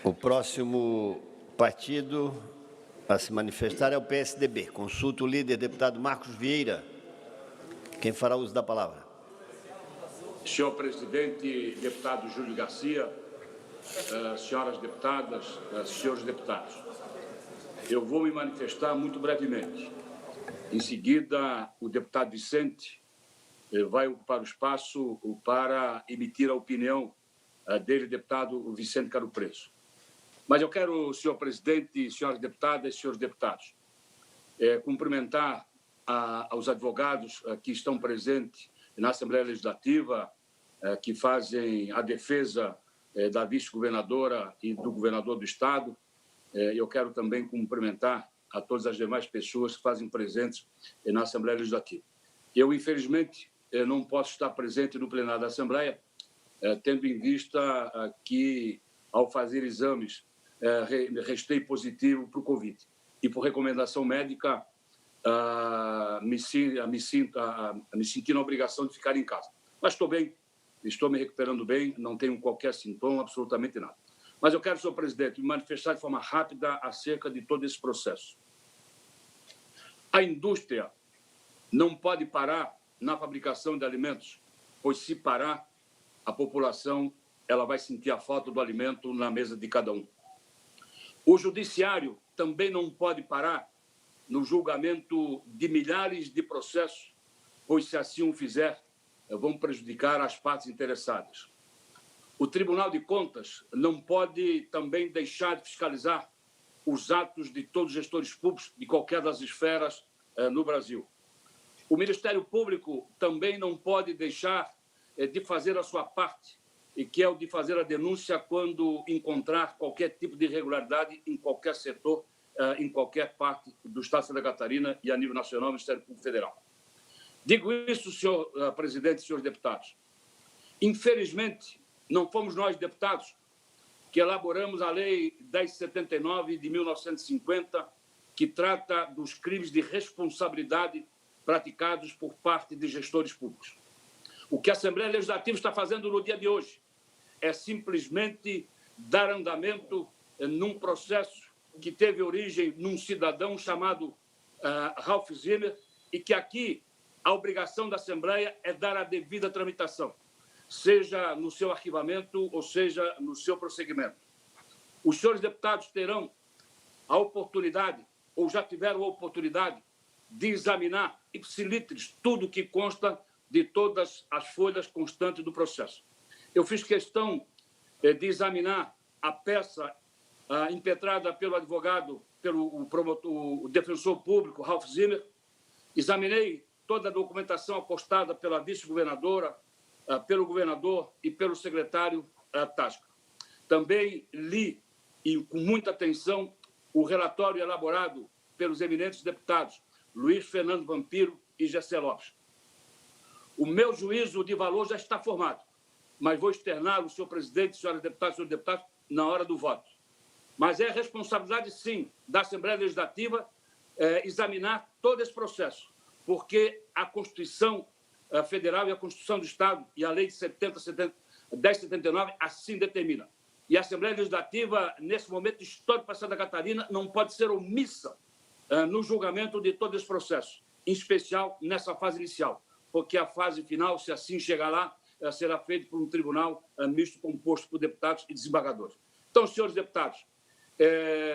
O próximo partido a se manifestar é o PSDB. Consulto o líder, deputado Marcos Vieira. Quem fará uso da palavra? Senhor presidente, deputado Júlio Garcia, senhoras deputadas, senhores deputados, eu vou me manifestar muito brevemente. Em seguida, o deputado Vicente vai ocupar o espaço para emitir a opinião dele, deputado Vicente Caro Preso. Mas eu quero, senhor presidente, senhoras deputadas e senhores deputados, cumprimentar aos advogados que estão presentes na Assembleia Legislativa, que fazem a defesa da vice-governadora e do governador do Estado. Eu quero também cumprimentar a todas as demais pessoas que fazem presentes na Assembleia Legislativa. Eu, infelizmente, não posso estar presente no plenário da Assembleia, tendo em vista que, ao fazer exames, restei positivo para o Covid. E, por recomendação médica, me senti na obrigação de ficar em casa. Mas estou bem, estou me recuperando bem, não tenho qualquer sintoma, absolutamente nada. Mas eu quero, senhor presidente, me manifestar de forma rápida acerca de todo esse processo. A indústria não pode parar na fabricação de alimentos, pois se parar, a população ela vai sentir a falta do alimento na mesa de cada um. O judiciário também não pode parar no julgamento de milhares de processos, pois se assim o fizer, vão prejudicar as partes interessadas. O Tribunal de Contas não pode também deixar de fiscalizar os atos de todos os gestores públicos de qualquer das esferas no Brasil. O Ministério Público também não pode deixar de fazer a sua parte, e que é o de fazer a denúncia quando encontrar qualquer tipo de irregularidade em qualquer setor, em qualquer parte do Estado de Santa Catarina e a nível nacional, Ministério Público Federal. Digo isso, senhor presidente e senhores deputados. Infelizmente, não fomos nós, deputados, que elaboramos a Lei 1079 de 1950, que trata dos crimes de responsabilidade praticados por parte de gestores públicos. O que a Assembleia Legislativa está fazendo no dia de hoje é simplesmente dar andamento num processo que teve origem num cidadão chamado Ralph Zimmer, e que aqui a obrigação da Assembleia é dar a devida tramitação, seja no seu arquivamento ou seja no seu prosseguimento. Os senhores deputados terão a oportunidade, ou já tiveram a oportunidade, de examinar ipsilíteres tudo que consta de todas as folhas constantes do processo. Eu fiz questão de examinar a peça impetrada pelo advogado, pelo promotor, o defensor público, Ralph Zimmer. Examinei toda a documentação apostada pela vice-governadora, pelo governador e pelo secretário Tasca. Também li, e com muita atenção, o relatório elaborado pelos eminentes deputados Luiz Fernando Vampiro e Gessé Lopes. O meu juízo de valor já está formado, mas vou externá-lo, senhor presidente, senhoras deputadas e senhores deputados, na hora do voto. Mas é responsabilidade, sim, da Assembleia Legislativa examinar todo esse processo, porque a Constituição Federal e a Constituição do Estado e a Lei de 1079 assim determina. E a Assembleia Legislativa, nesse momento histórico para Santa Catarina, não pode ser omissa no julgamento de todo esse processo, em especial nessa fase inicial, porque a fase final, se assim chegar lá, será feita por um tribunal misto composto por deputados e desembargadores. Então, senhores deputados,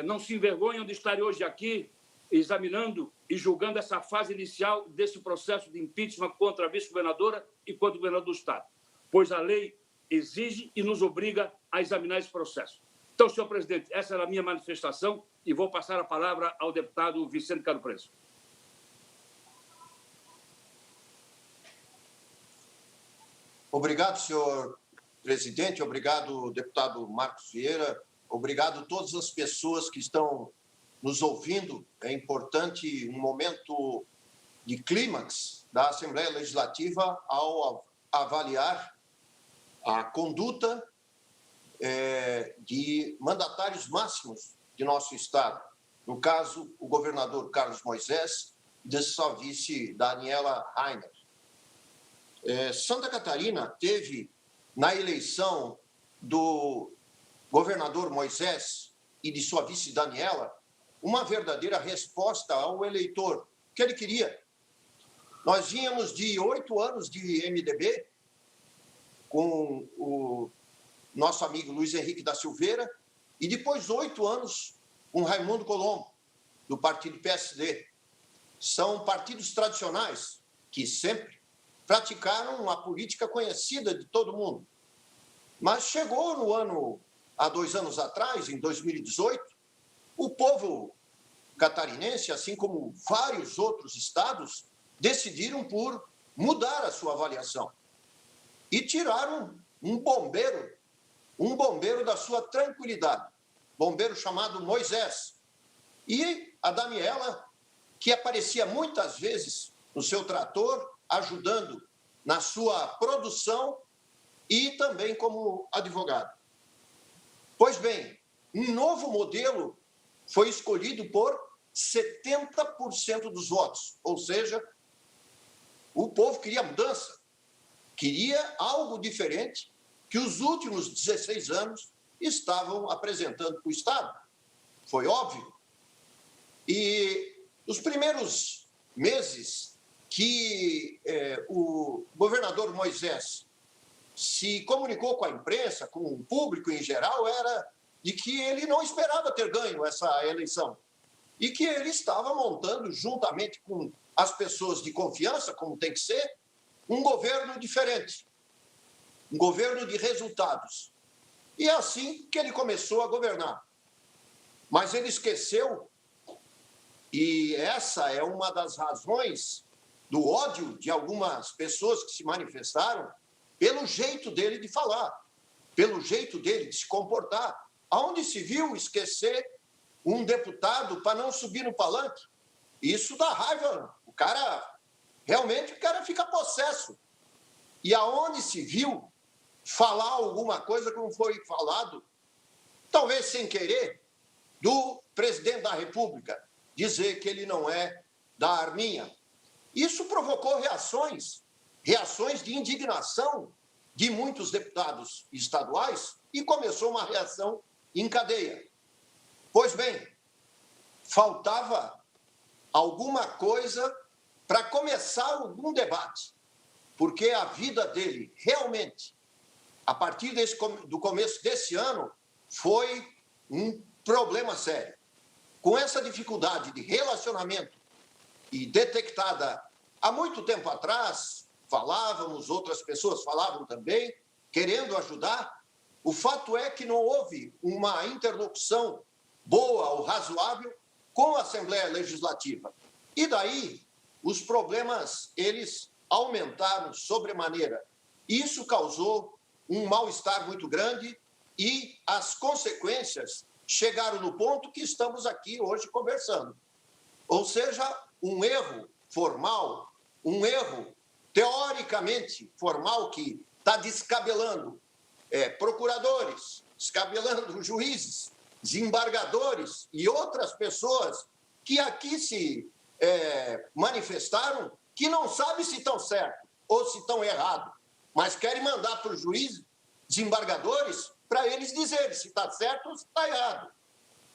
não se envergonham de estar hoje aqui examinando e julgando essa fase inicial desse processo de impeachment contra a vice-governadora e contra o governador do Estado, pois a lei exige e nos obriga a examinar esse processo. Então, senhor presidente, essa era a minha manifestação e vou passar a palavra ao deputado Vicente Caro Preso. Obrigado, senhor presidente. Obrigado, deputado Marcos Vieira. Obrigado a todas as pessoas que estão nos ouvindo. É importante um momento de clímax da Assembleia Legislativa ao avaliar a conduta de mandatários máximos de nosso Estado. No caso, o governador Carlos Moisés e de sua vice Daniela Rainer. Santa Catarina teve, na eleição do governador Moisés e de sua vice Daniela uma verdadeira resposta ao eleitor que ele queria. Nós vínhamos de 8 anos de MDB, com o nosso amigo Luiz Henrique da Silveira, e depois 8 anos com Raimundo Colombo, do partido PSD. São partidos tradicionais que sempre praticaram uma política conhecida de todo mundo. Mas chegou há 2 anos atrás, em 2018, o povo catarinense, assim como vários outros estados, decidiram por mudar a sua avaliação e tiraram um bombeiro da sua tranquilidade, bombeiro chamado Moisés, e a Daniela, que aparecia muitas vezes no seu trator, ajudando na sua produção e também como advogado. Pois bem, um novo modelo foi escolhido por 70% dos votos, ou seja, o povo queria mudança, queria algo diferente que os últimos 16 anos estavam apresentando para o Estado. Foi óbvio. E os primeiros meses que o governador Moisés se comunicou com a imprensa, com o público em geral, era de que ele não esperava ter ganho essa eleição e que ele estava montando, juntamente com as pessoas de confiança, como tem que ser, um governo diferente, um governo de resultados. E é assim que ele começou a governar. Mas ele esqueceu, e essa é uma das razões do ódio de algumas pessoas que se manifestaram, pelo jeito dele de falar, pelo jeito dele de se comportar. Aonde se viu esquecer um deputado para não subir no palanque? Isso dá raiva. O cara fica possesso. E aonde se viu falar alguma coisa como foi falado, talvez sem querer, do presidente da República, dizer que ele não é da Arminha. Isso provocou reações de indignação de muitos deputados estaduais e começou uma reação em cadeia. Pois bem, faltava alguma coisa para começar algum debate, porque a vida dele realmente, a partir do começo desse ano, foi um problema sério. Com essa dificuldade de relacionamento e detectada há muito tempo atrás, falávamos, outras pessoas falavam também, querendo ajudar, o fato é que não houve uma interlocução boa ou razoável com a Assembleia Legislativa. E daí, os problemas, eles aumentaram sobremaneira. Isso causou um mal-estar muito grande e as consequências chegaram no ponto que estamos aqui hoje conversando. Ou seja, um erro formal, um erro teoricamente formal que está descabelando procuradores, descabelando juízes, desembargadores e outras pessoas que aqui se manifestaram que não sabem se estão certos ou se estão errados, mas querem mandar para os juízes, desembargadores, para eles dizerem se está certo ou se está errado.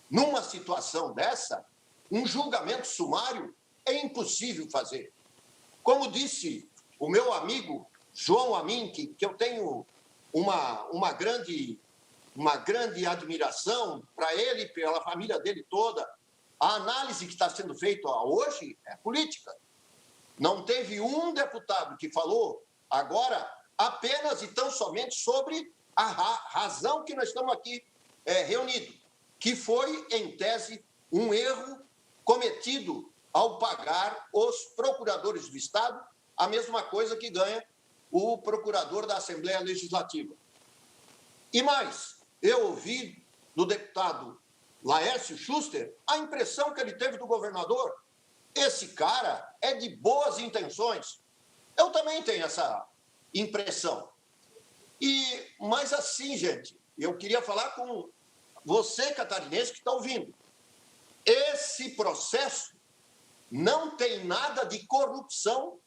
Numa situação dessa, um julgamento sumário é impossível fazer. Como disse o meu amigo João Amin, que eu tenho uma grande admiração para ele e pela família dele toda, a análise que está sendo feita hoje é política. Não teve um deputado que falou agora apenas e tão somente sobre a razão que nós estamos aqui reunidos, que foi, em tese, um erro cometido ao pagar os procuradores do Estado a mesma coisa que ganha o procurador da Assembleia Legislativa. E mais, eu ouvi do deputado Laércio Schuster a impressão que ele teve do governador. Esse cara é de boas intenções. Eu também tenho essa impressão. Mas assim, gente, eu queria falar com você, catarinense, que está ouvindo. Esse processo não tem nada de corrupção,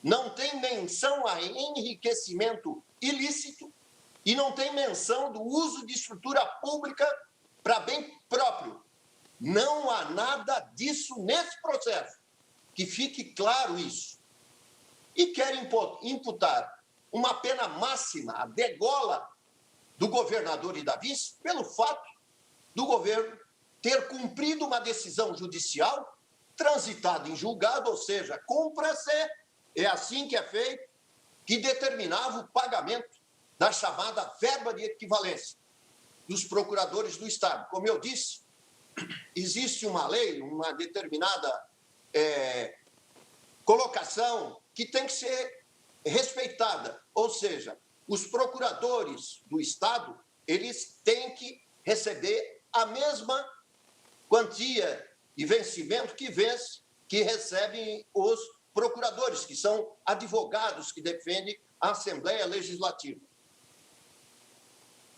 não tem menção a enriquecimento ilícito, e não tem menção do uso de estrutura pública para bem próprio. Não há nada disso nesse processo. Que fique claro isso. E querem imputar uma pena máxima, a degola do governador e da vice, pelo fato do governo ter cumprido uma decisão judicial transitada em julgado, ou seja, cumpra-se, é assim que é feito, que determinava o pagamento da chamada verba de equivalência dos procuradores do Estado. Como eu disse, existe uma lei, uma determinada colocação que tem que ser respeitada, ou seja, os procuradores do Estado, eles têm que receber a mesma quantia de vencimento que recebem os procuradores, que são advogados que defendem a Assembleia Legislativa.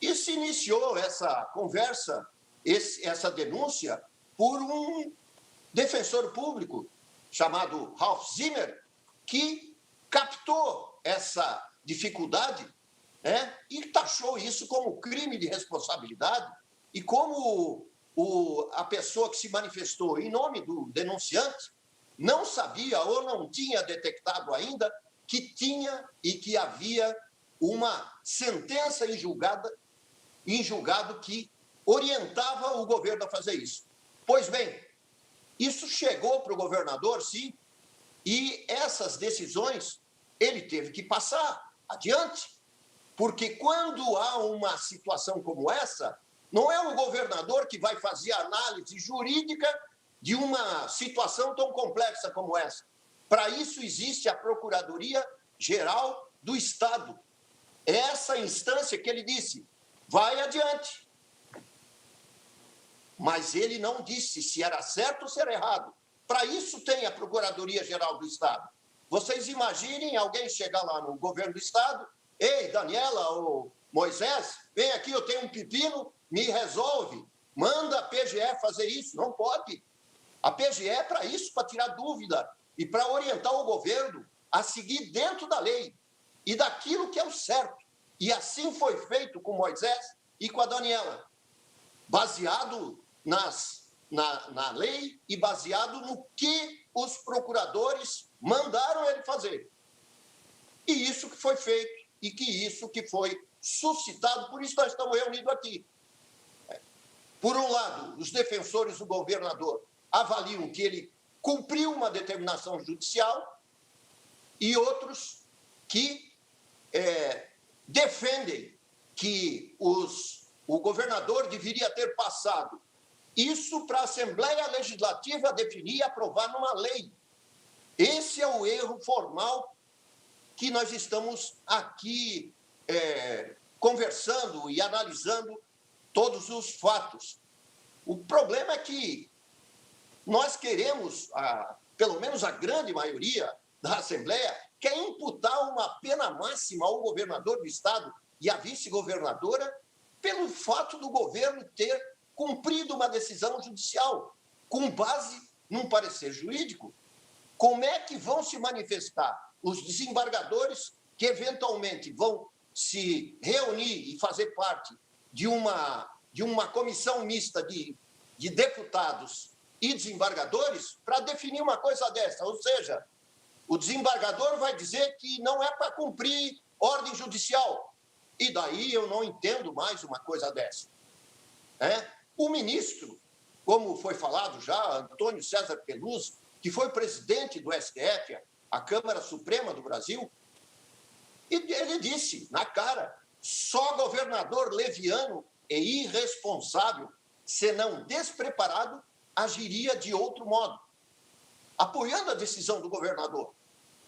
E se iniciou essa conversa, essa denúncia, por um defensor público chamado Ralph Zimmer, que captou essa dificuldade, e taxou isso como crime de responsabilidade, e como a pessoa que se manifestou em nome do denunciante não sabia ou não tinha detectado ainda que tinha e que havia uma sentença em julgado que orientava o governo a fazer isso. Pois bem, isso chegou para o governador, sim, e essas decisões ele teve que passar adiante, porque quando há uma situação como essa, não é o governador que vai fazer a análise jurídica de uma situação tão complexa como essa. Para isso existe a Procuradoria-Geral do Estado. É essa instância que ele disse, vai adiante. Mas ele não disse se era certo ou se era errado. Para isso tem a Procuradoria-Geral do Estado. Vocês imaginem alguém chegar lá no governo do Estado, ei, Daniela ou Moisés, vem aqui, eu tenho um pepino, me resolve, manda a PGE fazer isso. Não pode. A PGE é para isso, para tirar dúvida e para orientar o governo a seguir dentro da lei e daquilo que é o certo. E assim foi feito com Moisés e com a Daniela, baseado na lei e baseado no que os procuradores mandaram ele fazer. E isso que foi feito e que isso que foi suscitado, por isso nós estamos reunidos aqui. Por um lado, os defensores do governador avaliam que ele cumpriu uma determinação judicial e outros que defendem que o governador deveria ter passado isso para a Assembleia Legislativa definir e aprovar numa lei. Esse é o erro formal que nós estamos aqui conversando e analisando todos os fatos. O problema é que nós queremos, pelo menos a grande maioria da Assembleia, quer imputar uma pena máxima ao governador do Estado e à vice-governadora pelo fato do governo ter cumprido uma decisão judicial com base num parecer jurídico. Como é que vão se manifestar os desembargadores que eventualmente vão se reunir e fazer parte de uma comissão mista de deputados e desembargadores para definir uma coisa dessa? Ou seja, o desembargador vai dizer que não é para cumprir ordem judicial. E daí eu não entendo mais uma coisa dessa. O ministro, como foi falado já, Antônio César Peluso, que foi presidente do STF, a Câmara Suprema do Brasil, e ele disse na cara, só governador leviano e irresponsável, senão despreparado, agiria de outro modo, apoiando a decisão do governador.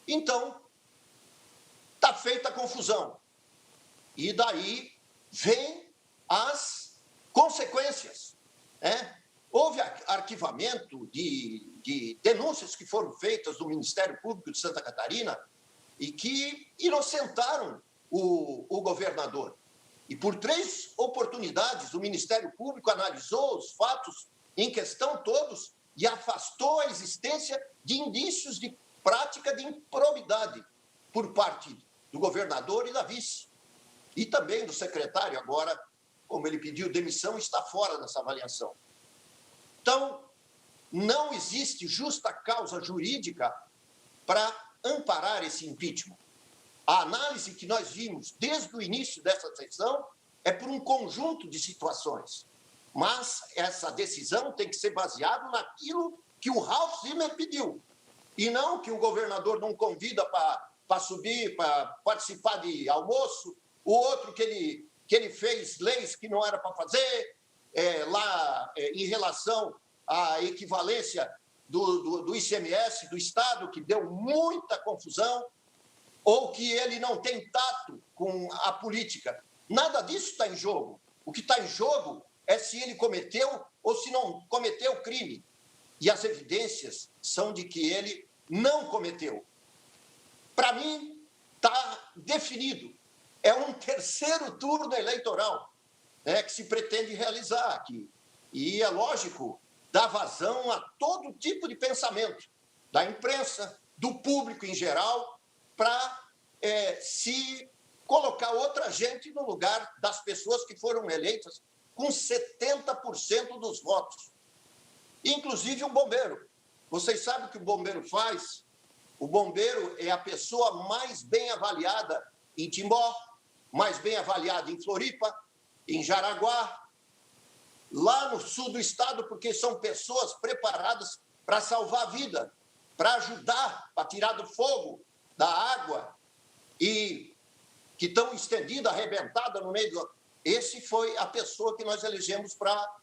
Então, está feita a confusão. E daí vem as consequências. Houve arquivamento de denúncias que foram feitas do Ministério Público de Santa Catarina e que inocentaram o governador. E por 3 oportunidades, o Ministério Público analisou os fatos em questão todos e afastou a existência de indícios de prática de improbidade por parte do governador e da vice. e também do secretário agora, como ele pediu demissão, está fora dessa avaliação. Então, não existe justa causa jurídica para amparar esse impeachment. A análise que nós vimos desde o início dessa sessão é por um conjunto de situações. Mas essa decisão tem que ser baseada naquilo que o Ralph Zimmer pediu. E não que o governador não convida para subir, para participar de almoço, o outro que ele fez leis que não era para fazer, em relação à equivalência do ICMS do Estado, que deu muita confusão, ou que ele não tem tato com a política. Nada disso está em jogo. O que está em jogo é se ele cometeu ou se não cometeu crime. E as evidências são de que ele não cometeu. Para mim, está definido. É um terceiro turno eleitoral, né, que se pretende realizar aqui. E é lógico, dá vazão a todo tipo de pensamento, da imprensa, do público em geral, para se colocar outra gente no lugar das pessoas que foram eleitas com 70% dos votos. Inclusive o bombeiro. Vocês sabem o que o bombeiro faz? O bombeiro é a pessoa mais bem avaliada em Timbó, mais bem avaliada em Floripa, em Jaraguá, lá no sul do estado, porque são pessoas preparadas para salvar a vida, para ajudar, para tirar do fogo, da água, e que estão estendidas, arrebentadas no meio do... Esse foi a pessoa que nós elegemos para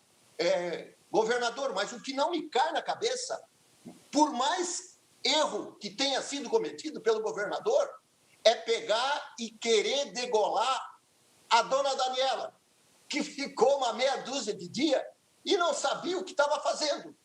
governador. Mas o que não me cai na cabeça, por mais erro que tenha sido cometido pelo governador, é pegar e querer degolar a dona Daniela, que ficou uma meia dúzia de dias e não sabia o que estava fazendo,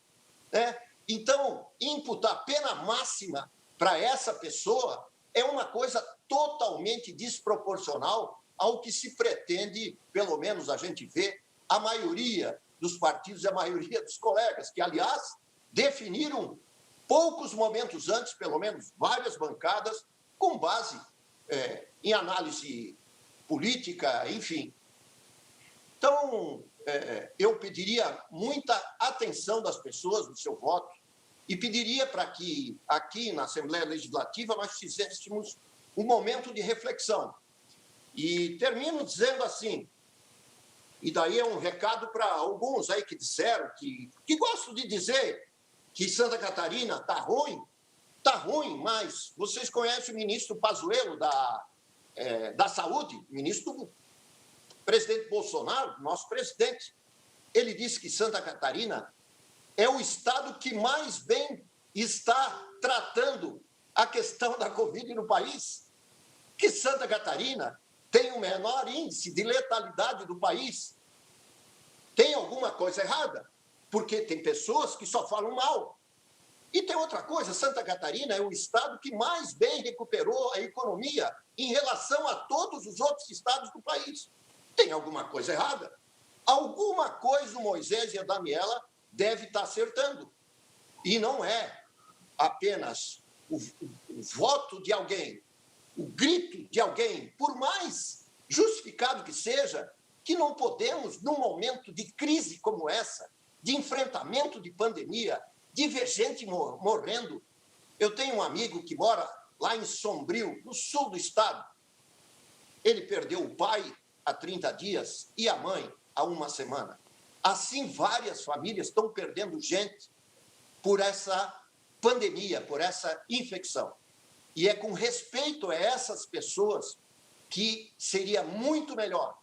né? Então, imputar pena máxima para essa pessoa é uma coisa totalmente desproporcional ao que se pretende, pelo menos a gente vê, a maioria dos partidos e a maioria dos colegas, que, aliás, definiram poucos momentos antes, pelo menos várias bancadas, com base em análise política, enfim. Então, eu pediria muita atenção das pessoas no seu voto e pediria para que, aqui na Assembleia Legislativa, nós fizéssemos um momento de reflexão. E termino dizendo assim, e daí é um recado para alguns aí que disseram, que gostam de dizer que Santa Catarina está ruim, mas vocês conhecem o ministro Pazuello da Saúde, ministro presidente Bolsonaro, nosso presidente. Ele disse que Santa Catarina é o estado que mais bem está tratando a questão da Covid no país, que Santa Catarina tem o menor índice de letalidade do país. Tem alguma coisa errada, porque tem pessoas que só falam mal. E tem outra coisa, Santa Catarina é o estado que mais bem recuperou a economia em relação a todos os outros estados do país. Tem alguma coisa errada? Alguma coisa o Moisés e a Daniela devem estar acertando. E não é apenas o voto de alguém, o grito de alguém, por mais justificado que seja, que não podemos, num momento de crise como essa, de enfrentamento de pandemia, de ver gente morrendo. Eu tenho um amigo que mora lá em Sombrio, no sul do estado. Ele perdeu o pai há 30 dias e a mãe há uma semana. Assim, várias famílias estão perdendo gente por essa pandemia, por essa infecção. E é com respeito a essas pessoas que seria muito melhor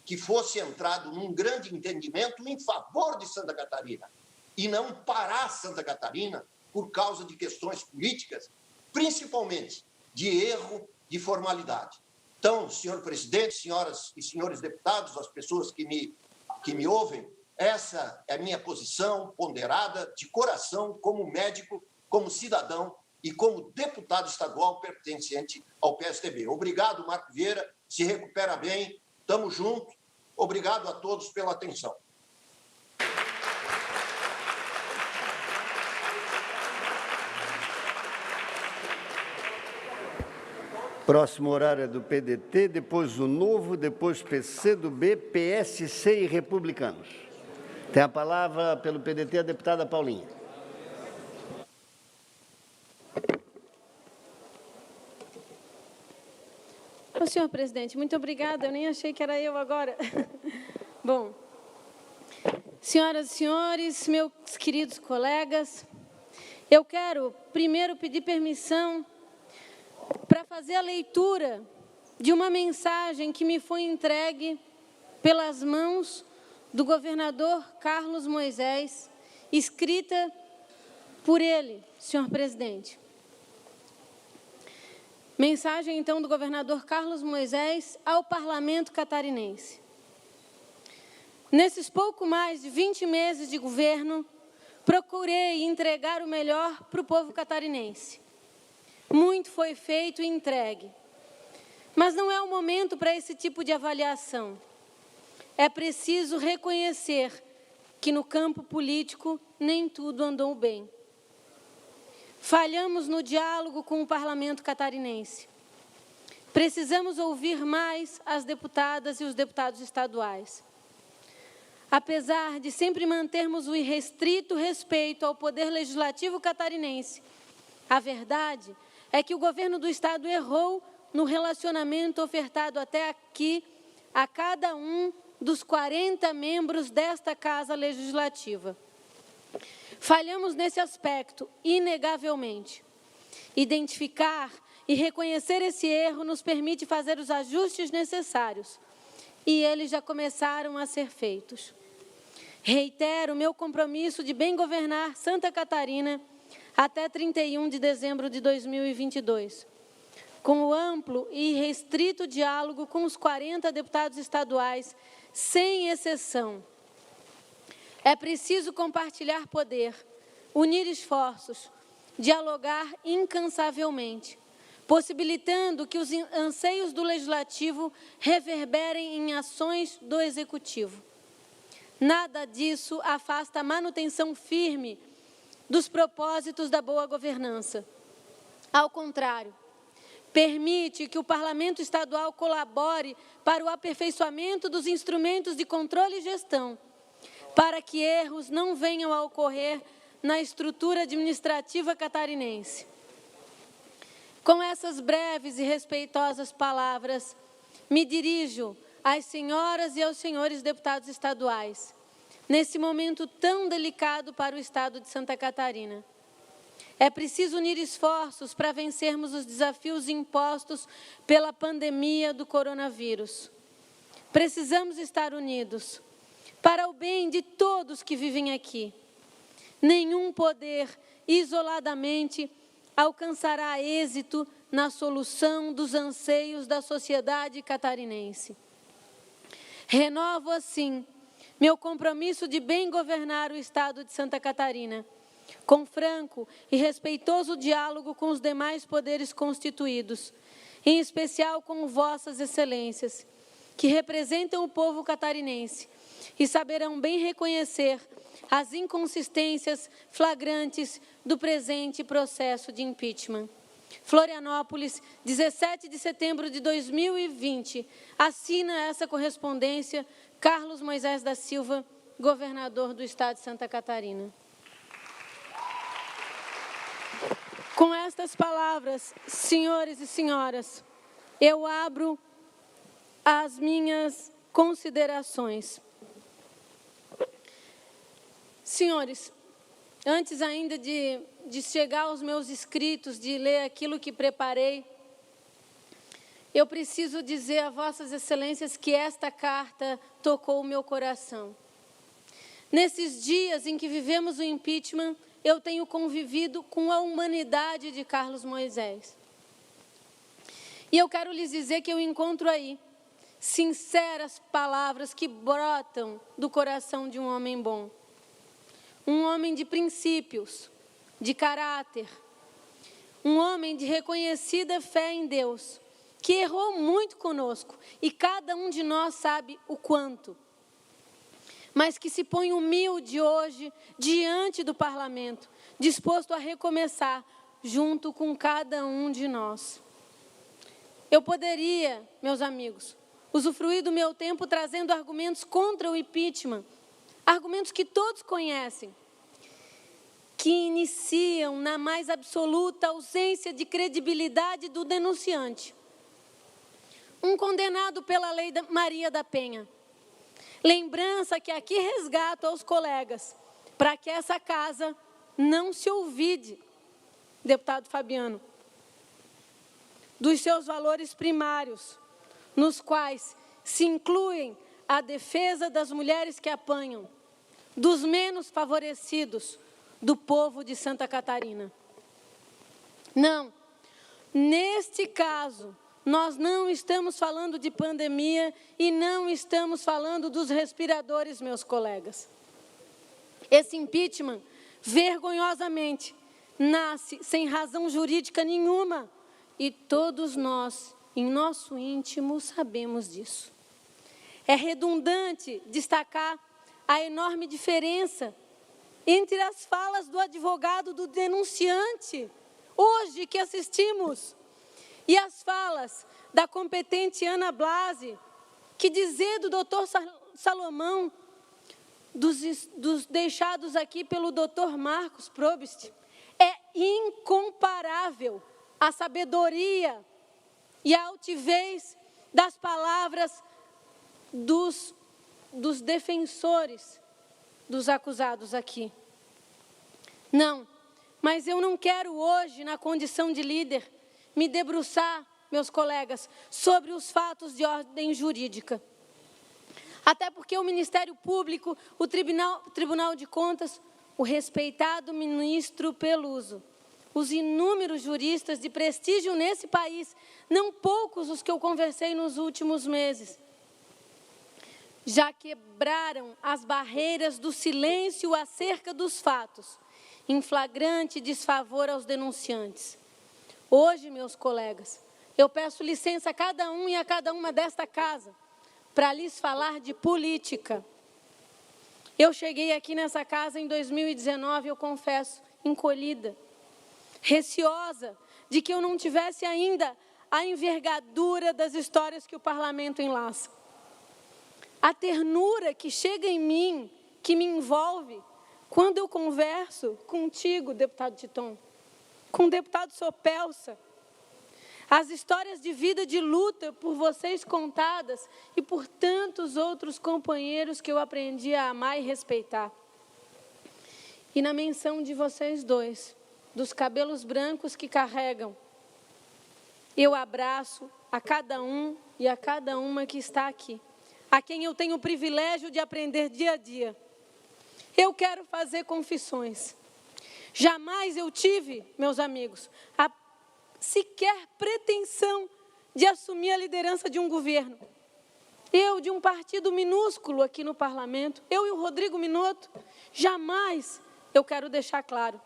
que fosse entrado num grande entendimento em favor de Santa Catarina e não parar Santa Catarina por causa de questões políticas, principalmente de erro de formalidade. Então, senhor presidente, senhoras e senhores deputados, as pessoas que me ouvem, essa é a minha posição ponderada, de coração, como médico, como cidadão e como deputado estadual pertencente ao PSDB. Obrigado, Marco Vieira, se recupera bem, estamos juntos. Obrigado a todos pela atenção. Próximo horário é do PDT, depois o Novo, depois PCdoB, PSC e Republicanos. Tem a palavra pelo PDT a deputada Paulinha. Senhor presidente, muito obrigada. Eu nem achei que era eu agora. Bom, senhoras e senhores, meus queridos colegas, eu quero primeiro pedir permissão para fazer a leitura de uma mensagem que me foi entregue pelas mãos do governador Carlos Moisés, escrita por ele, senhor presidente. Mensagem, então, do governador Carlos Moisés ao parlamento catarinense. Nesses pouco mais de 20 meses de governo, procurei entregar o melhor para o povo catarinense. Muito foi feito e entregue. Mas não é o momento para esse tipo de avaliação. É preciso reconhecer que no campo político nem tudo andou bem. Falhamos no diálogo com o parlamento catarinense. Precisamos ouvir mais as deputadas e os deputados estaduais. Apesar de sempre mantermos o irrestrito respeito ao poder legislativo catarinense, a verdade é que o governo do estado errou no relacionamento ofertado até aqui a cada um dos 40 membros desta Casa Legislativa. Falhamos nesse aspecto, inegavelmente. Identificar e reconhecer esse erro nos permite fazer os ajustes necessários, e eles já começaram a ser feitos. Reitero o meu compromisso de bem governar Santa Catarina até 31 de dezembro de 2022, com o amplo e restrito diálogo com os 40 deputados estaduais, sem exceção. É preciso compartilhar poder, unir esforços, dialogar incansavelmente, possibilitando que os anseios do Legislativo reverberem em ações do Executivo. Nada disso afasta a manutenção firme dos propósitos da boa governança. Ao contrário, permite que o Parlamento Estadual colabore para o aperfeiçoamento dos instrumentos de controle e gestão, para que erros não venham a ocorrer na estrutura administrativa catarinense. Com essas breves e respeitosas palavras, me dirijo às senhoras e aos senhores deputados estaduais, nesse momento tão delicado para o estado de Santa Catarina. É preciso unir esforços para vencermos os desafios impostos pela pandemia do coronavírus. Precisamos estar unidos, para o bem de todos que vivem aqui. Nenhum poder, isoladamente, alcançará êxito na solução dos anseios da sociedade catarinense. Renovo, assim, meu compromisso de bem governar o estado de Santa Catarina, com franco e respeitoso diálogo com os demais poderes constituídos, em especial com vossas excelências, que representam o povo catarinense e saberão bem reconhecer as inconsistências flagrantes do presente processo de impeachment. Florianópolis, 17 de setembro de 2020. Assina essa correspondência Carlos Moisés da Silva, governador do estado de Santa Catarina. Com estas palavras, senhores e senhoras, eu abro as minhas considerações. Senhores, antes ainda de chegar aos meus escritos, de ler aquilo que preparei, eu preciso dizer a vossas excelências que esta carta tocou o meu coração. Nesses dias em que vivemos o impeachment, eu tenho convivido com a humanidade de Carlos Moisés. E eu quero lhes dizer que eu encontro aí sinceras palavras que brotam do coração de um homem bom. Um homem de princípios, de caráter, um homem de reconhecida fé em Deus, que errou muito conosco, e cada um de nós sabe o quanto, mas que se põe humilde hoje diante do parlamento, disposto a recomeçar junto com cada um de nós. eu poderia, meus amigos, usufruir do meu tempo trazendo argumentos contra o impeachment, argumentos que todos conhecem, que iniciam na mais absoluta ausência de credibilidade do denunciante. Um condenado pela lei Maria da Penha. Lembrança que aqui resgato aos colegas, para que essa casa não se olvide, deputado Fabiano, dos seus valores primários, nos quais se incluem a defesa das mulheres que apanham, dos menos favorecidos, do povo de Santa Catarina. Não, neste caso, nós não estamos falando de pandemia e não estamos falando dos respiradores, meus colegas. Esse impeachment, vergonhosamente, nasce sem razão jurídica nenhuma e todos nós, em nosso íntimo, sabemos disso. É redundante destacar a enorme diferença entre as falas do advogado do denunciante, hoje que assistimos, e as falas da competente Ana Blasi, que dizer do doutor Salomão, dos deixados aqui pelo doutor Marcos Probst, é incomparável a sabedoria e a altivez das palavras dos defensores dos acusados aqui. Não, mas eu não quero hoje, na condição de líder, me debruçar, meus colegas, sobre os fatos de ordem jurídica. Até porque o Ministério Público, o Tribunal de Contas, o respeitado ministro Peluso, os inúmeros juristas de prestígio nesse país, não poucos os que eu conversei nos últimos meses, já quebraram as barreiras do silêncio acerca dos fatos, em flagrante desfavor aos denunciantes. Hoje, meus colegas, eu peço licença a cada um e a cada uma desta casa para lhes falar de política. Eu cheguei aqui nessa casa em 2019, eu confesso, encolhida, receosa de que eu não tivesse ainda a envergadura das histórias que o parlamento enlaça. A ternura que chega em mim, que me envolve, quando eu converso contigo, deputado Titon, com o deputado Sopelsa, as histórias de vida, de luta por vocês contadas e por tantos outros companheiros que eu aprendi a amar e respeitar. E na menção de vocês dois, dos cabelos brancos que carregam, eu abraço a cada um e a cada uma que está aqui, a quem eu tenho o privilégio de aprender dia a dia. Eu quero fazer confissões. Jamais eu tive, meus amigos, a sequer pretensão de assumir a liderança de um governo. Eu, de um partido minúsculo aqui no parlamento, eu e o Rodrigo Minotto, jamais, eu quero deixar claro.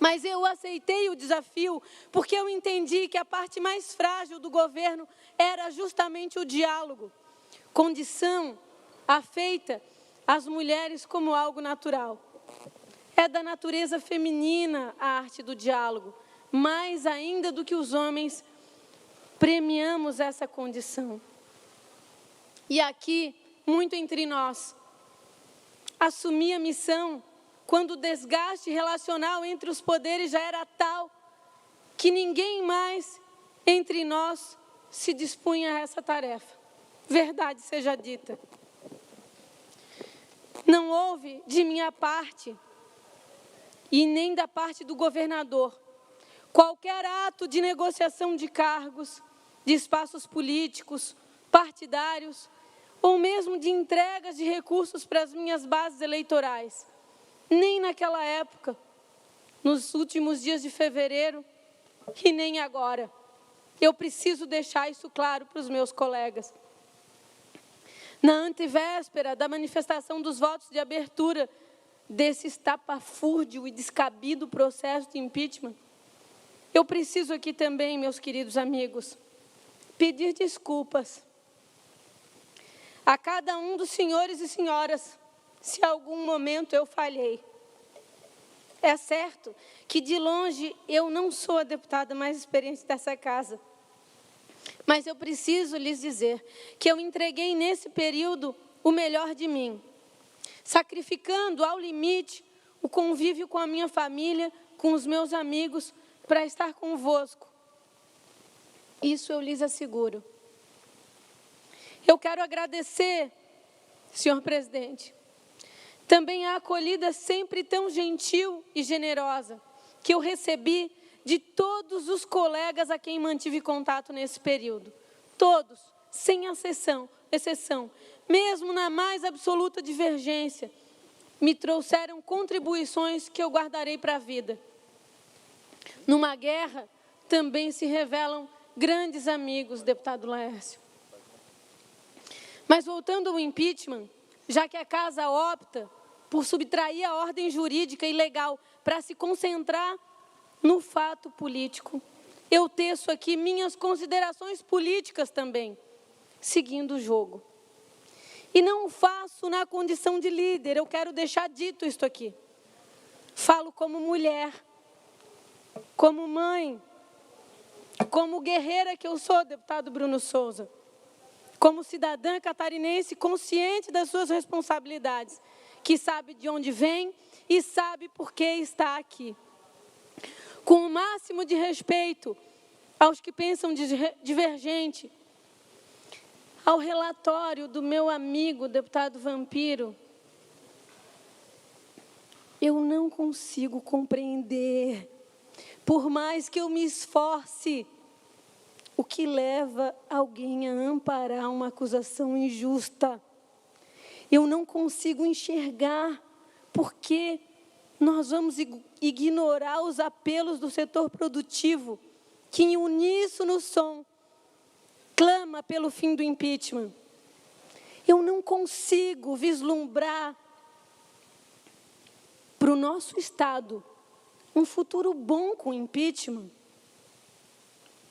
Mas eu aceitei o desafio porque eu entendi que a parte mais frágil do governo era justamente o diálogo, condição afeita às mulheres como algo natural. É da natureza feminina a arte do diálogo, mais ainda do que os homens premiamos essa condição. E aqui, muito entre nós, assumi a missão quando o desgaste relacional entre os poderes já era tal que ninguém mais entre nós se dispunha a essa tarefa. Verdade seja dita. Não houve de minha parte, e nem da parte do governador, qualquer ato de negociação de cargos, de espaços políticos, partidários, ou mesmo de entregas de recursos para as minhas bases eleitorais. Nem naquela época, nos últimos dias de fevereiro, e nem agora. Eu preciso deixar isso claro para os meus colegas. Na antevéspera da manifestação dos votos de abertura desse estapafúrdio e descabido processo de impeachment, eu preciso aqui também, meus queridos amigos, pedir desculpas a cada um dos senhores e senhoras, se em algum momento eu falhei. É certo que, de longe, eu não sou a deputada mais experiente dessa casa. Mas eu preciso lhes dizer que eu entreguei nesse período o melhor de mim, sacrificando ao limite o convívio com a minha família, com os meus amigos, para estar convosco. Isso eu lhes asseguro. Eu quero agradecer, senhor presidente, também a acolhida sempre tão gentil e generosa que eu recebi de todos os colegas a quem mantive contato nesse período. Todos, sem exceção, mesmo na mais absoluta divergência, me trouxeram contribuições que eu guardarei para a vida. Numa guerra, também se revelam grandes amigos, deputado Laércio. Mas voltando ao impeachment, já que a Casa opta por subtrair a ordem jurídica e legal para se concentrar no fato político, eu teço aqui minhas considerações políticas também, seguindo o jogo. E não o faço na condição de líder, eu quero deixar dito isto aqui. Falo como mulher, como mãe, como guerreira que eu sou, deputado Bruno Souza, como cidadã catarinense consciente das suas responsabilidades, que sabe de onde vem e sabe por que está aqui. Com o máximo de respeito aos que pensam divergente, ao relatório do meu amigo, deputado Vampiro, eu não consigo compreender, por mais que eu me esforce, o que leva alguém a amparar uma acusação injusta. Eu não consigo enxergar por que nós vamos ignorar os apelos do setor produtivo, que em uníssono som clama pelo fim do impeachment. Eu não consigo vislumbrar para o nosso Estado um futuro bom com o impeachment.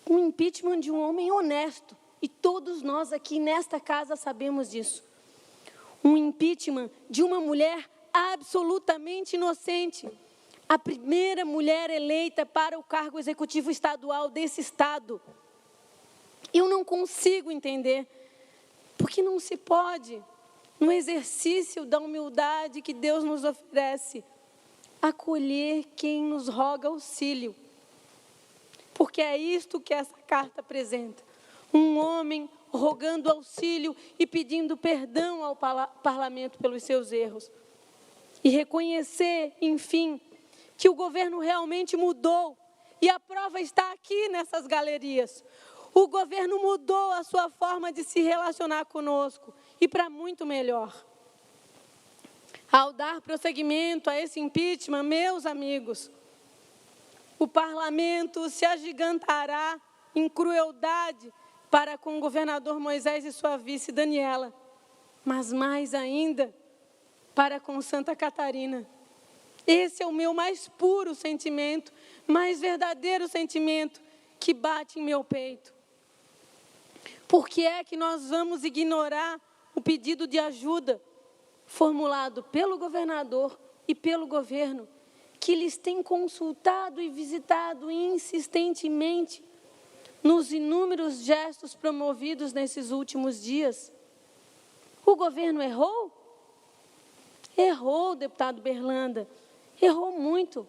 Um impeachment de um homem honesto, e todos nós aqui nesta casa sabemos disso. Um impeachment de uma mulher absolutamente inocente, a primeira mulher eleita para o cargo executivo estadual desse Estado. Eu não consigo entender, porque não se pode, no exercício da humildade que Deus nos oferece, acolher quem nos roga auxílio. Porque é isto que essa carta apresenta. Um homem rogando auxílio e pedindo perdão ao parlamento pelos seus erros. E reconhecer, enfim, que o governo realmente mudou. E a prova está aqui nessas galerias. O governo mudou a sua forma de se relacionar conosco, e para muito melhor. Ao dar prosseguimento a esse impeachment, meus amigos, o parlamento se agigantará em crueldade para com o governador Moisés e sua vice Daniela, mas mais ainda para com Santa Catarina. Esse é o meu mais puro sentimento, mais verdadeiro sentimento que bate em meu peito. Por que é que nós vamos ignorar o pedido de ajuda formulado pelo governador e pelo governo, que lhes tem consultado e visitado insistentemente nos inúmeros gestos promovidos nesses últimos dias? O governo errou? Errou, deputado Berlanda, errou muito.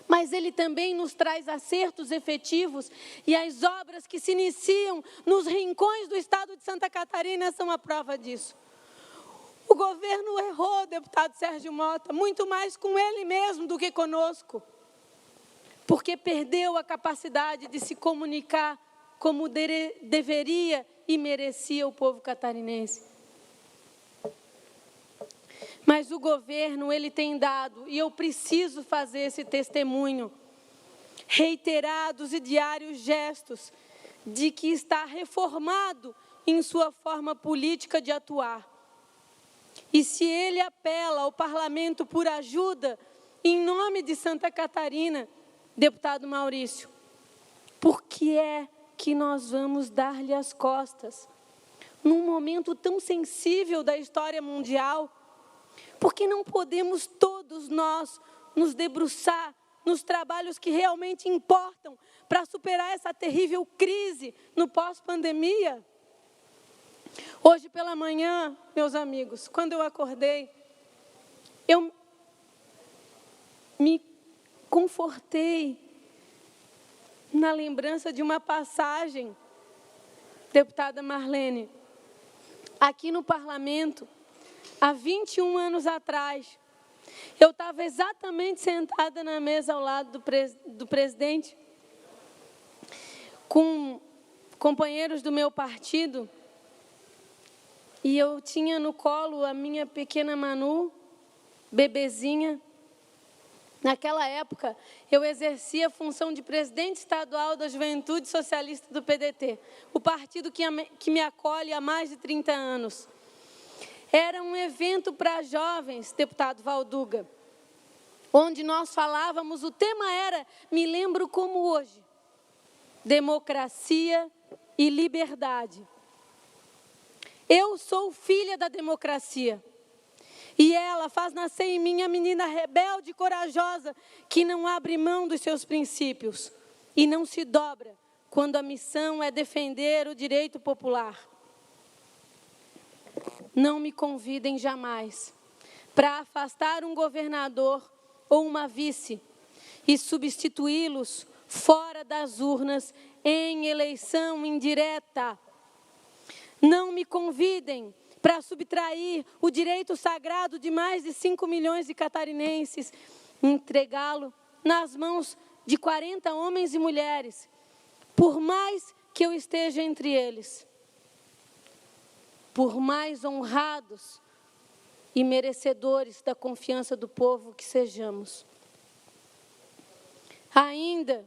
Mas ele também nos traz acertos efetivos, e as obras que se iniciam nos rincões do estado de Santa Catarina são a prova disso. O governo errou, deputado Sérgio Mota, muito mais com ele mesmo do que conosco, porque perdeu a capacidade de se comunicar como deveria e merecia o povo catarinense. Mas o governo, ele tem dado, e eu preciso fazer esse testemunho, reiterados e diários gestos de que está reformado em sua forma política de atuar. E se ele apela ao parlamento por ajuda, em nome de Santa Catarina, deputado Maurício, por que é que nós vamos dar-lhe as costas? Num momento tão sensível da história mundial, porque não podemos todos nós nos debruçar nos trabalhos que realmente importam para superar essa terrível crise no pós-pandemia. Hoje pela manhã, meus amigos, quando eu acordei, eu me confortei na lembrança de uma passagem, deputada Marlene, aqui no parlamento, há 21 anos atrás, eu estava exatamente sentada na mesa ao lado do presidente, com companheiros do meu partido, e eu tinha no colo a minha pequena Manu, bebezinha. Naquela época, eu exercia a função de presidente estadual da Juventude Socialista do PDT, o partido que me acolhe há mais de 30 anos. Era um evento para jovens, deputado Valduga, onde nós falávamos, o tema era, me lembro como hoje, democracia e liberdade. Eu sou filha da democracia. E ela faz nascer em mim a menina rebelde e corajosa que não abre mão dos seus princípios e não se dobra quando a missão é defender o direito popular. Não me convidem jamais para afastar um governador ou uma vice e substituí-los fora das urnas em eleição indireta. Não me convidem para subtrair o direito sagrado de mais de 5 milhões de catarinenses, entregá-lo nas mãos de 40 homens e mulheres, por mais que eu esteja entre eles, por mais honrados e merecedores da confiança do povo que sejamos. Ainda,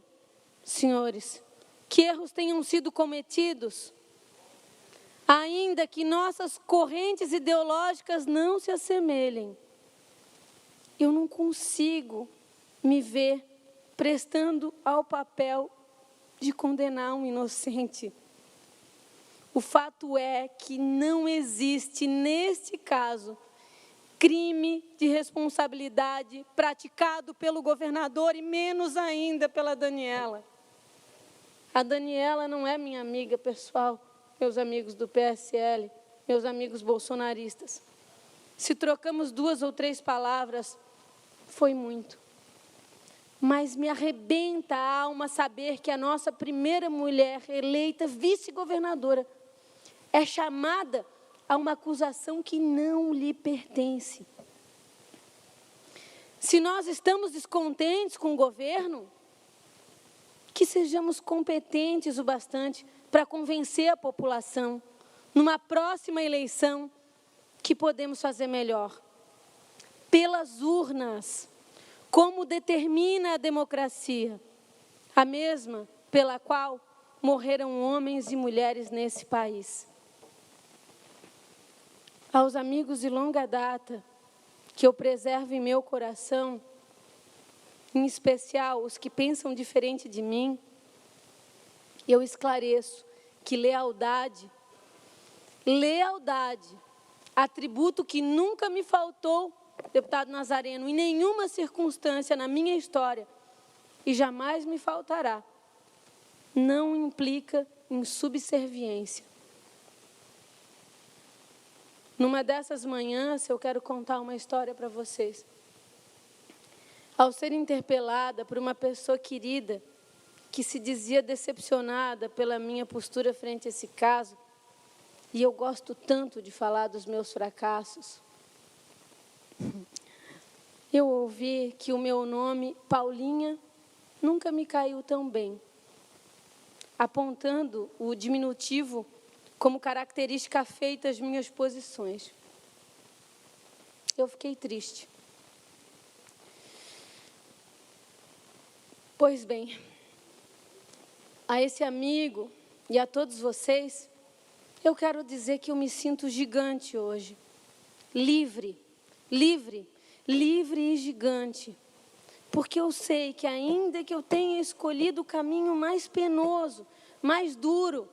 senhores, que erros tenham sido cometidos, ainda que nossas correntes ideológicas não se assemelhem, eu não consigo me ver prestando ao papel de condenar um inocente. O fato é que não existe, neste caso, crime de responsabilidade praticado pelo governador e menos ainda pela Daniela. A Daniela não é minha amiga pessoal, meus amigos do PSL, meus amigos bolsonaristas. Se trocamos 2 ou 3 palavras, foi muito. Mas me arrebenta a alma saber que a nossa primeira mulher eleita vice-governadora é chamada a uma acusação que não lhe pertence. Se nós estamos descontentes com o governo, que sejamos competentes o bastante para convencer a população, numa próxima eleição, que podemos fazer melhor. Pelas urnas, como determina a democracia, a mesma pela qual morreram homens e mulheres nesse país. Aos amigos de longa data, que eu preservo em meu coração, em especial os que pensam diferente de mim, eu esclareço que lealdade, atributo que nunca me faltou, deputado Nazareno, em nenhuma circunstância na minha história, e jamais me faltará, não implica em subserviência. Numa dessas manhãs, eu quero contar uma história para vocês. Ao ser interpelada por uma pessoa querida, que se dizia decepcionada pela minha postura frente a esse caso, e eu gosto tanto de falar dos meus fracassos, eu ouvi que o meu nome, Paulinha, nunca me caiu tão bem, apontando o diminutivo como característica feita às minhas posições. Eu fiquei triste. Pois bem, a esse amigo e a todos vocês, eu quero dizer que eu me sinto gigante hoje. Livre e gigante. Porque eu sei que ainda que eu tenha escolhido o caminho mais penoso, mais duro,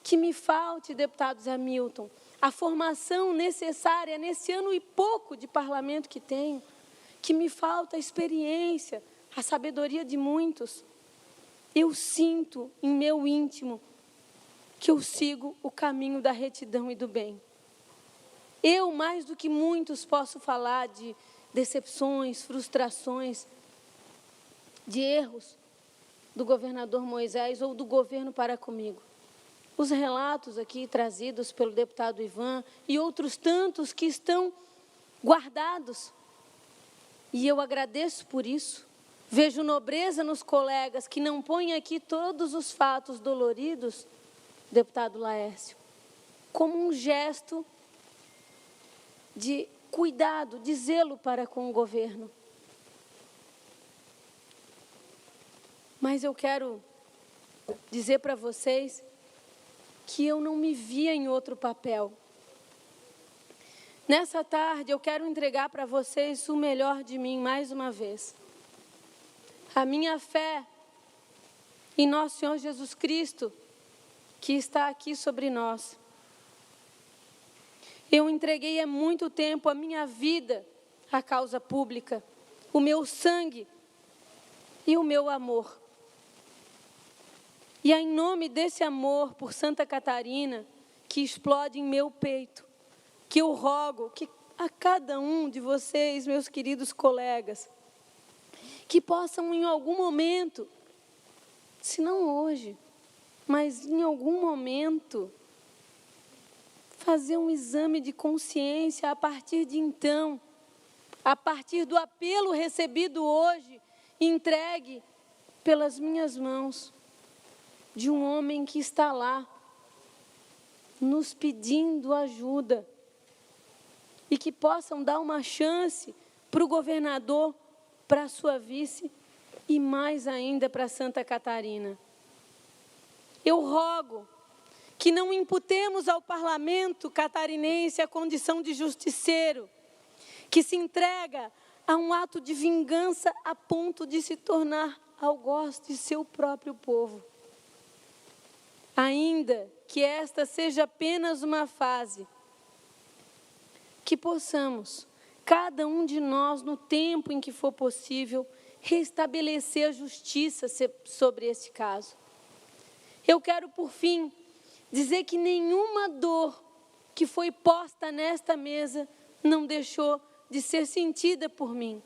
que me falte, deputado Zé Milton, a formação necessária nesse ano e pouco de parlamento que tenho, que me falta a experiência a sabedoria de muitos, eu sinto em meu íntimo que eu sigo o caminho da retidão e do bem. Eu, mais do que muitos, posso falar de decepções, frustrações, de erros do governador Moisés ou do governo para comigo. Os relatos aqui trazidos pelo deputado Ivan e outros tantos que estão guardados. E eu agradeço por isso. Vejo nobreza nos colegas que não põem aqui todos os fatos doloridos, deputado Laércio, como um gesto de cuidado, de zelo para com o governo. Mas eu quero dizer para vocês que eu não me via em outro papel. Nessa tarde, eu quero entregar para vocês o melhor de mim mais uma vez. A minha fé em nosso Senhor Jesus Cristo, que está aqui sobre nós. Eu entreguei há muito tempo a minha vida à causa pública, o meu sangue e o meu amor. E é em nome desse amor por Santa Catarina, que explode em meu peito, que eu rogo que a cada um de vocês, meus queridos colegas, que possam em algum momento, se não hoje, mas em algum momento, fazer um exame de consciência a partir de então, a partir do apelo recebido hoje, entregue pelas minhas mãos, de um homem que está lá, nos pedindo ajuda, e que possam dar uma chance para o governador, para a sua vice e mais ainda para Santa Catarina. Eu rogo que não imputemos ao parlamento catarinense a condição de justiceiro, que se entrega a um ato de vingança a ponto de se tornar algoz de seu próprio povo. Ainda que esta seja apenas uma fase, que possamos, cada um de nós, no tempo em que for possível, restabelecer a justiça sobre esse caso. Eu quero, por fim, dizer que nenhuma dor que foi posta nesta mesa não deixou de ser sentida por mim,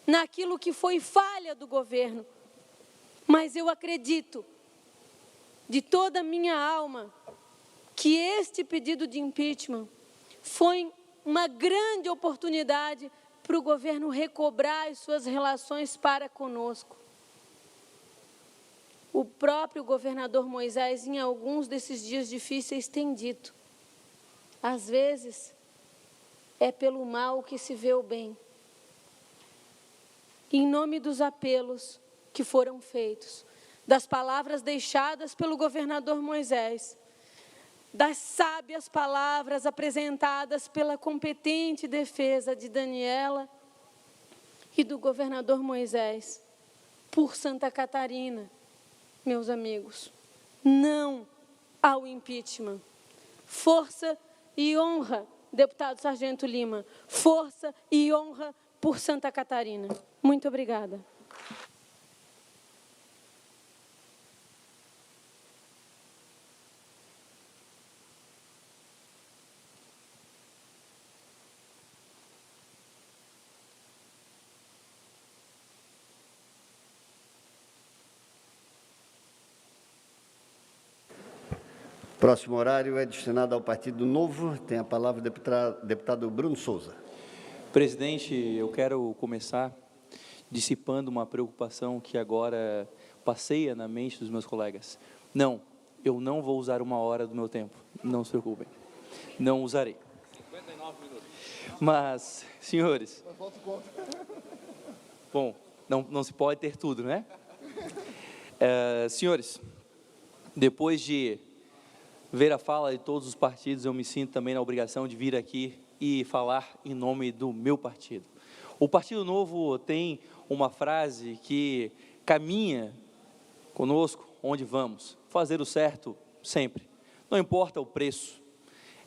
naquilo que foi falha do governo. Mas eu acredito, de toda a minha alma, que este pedido de impeachment foi uma grande oportunidade para o governo recobrar as suas relações para conosco. O próprio governador Moisés, em alguns desses dias difíceis, tem dito: às vezes, é pelo mal que se vê o bem. Em nome dos apelos que foram feitos, das palavras deixadas pelo governador Moisés, das sábias palavras apresentadas pela competente defesa de Daniela e do governador Moisés, por Santa Catarina, meus amigos, não ao impeachment. Força e honra, deputado Sargento Lima, força e honra por Santa Catarina. Muito obrigada. Próximo horário é destinado ao Partido Novo. Tem a palavra o deputado Bruno Souza. Presidente, eu quero começar dissipando uma preocupação que agora passeia na mente dos meus colegas. Não, eu não vou usar 1 hora do meu tempo, não se preocupem, não usarei. 59 minutos. Mas, senhores, bom, não se pode ter tudo, né? Senhores, depois de ver a fala de todos os partidos, eu me sinto também na obrigação de vir aqui e falar em nome do meu partido. O Partido Novo tem uma frase que caminha conosco onde vamos: fazer o certo sempre, não importa o preço.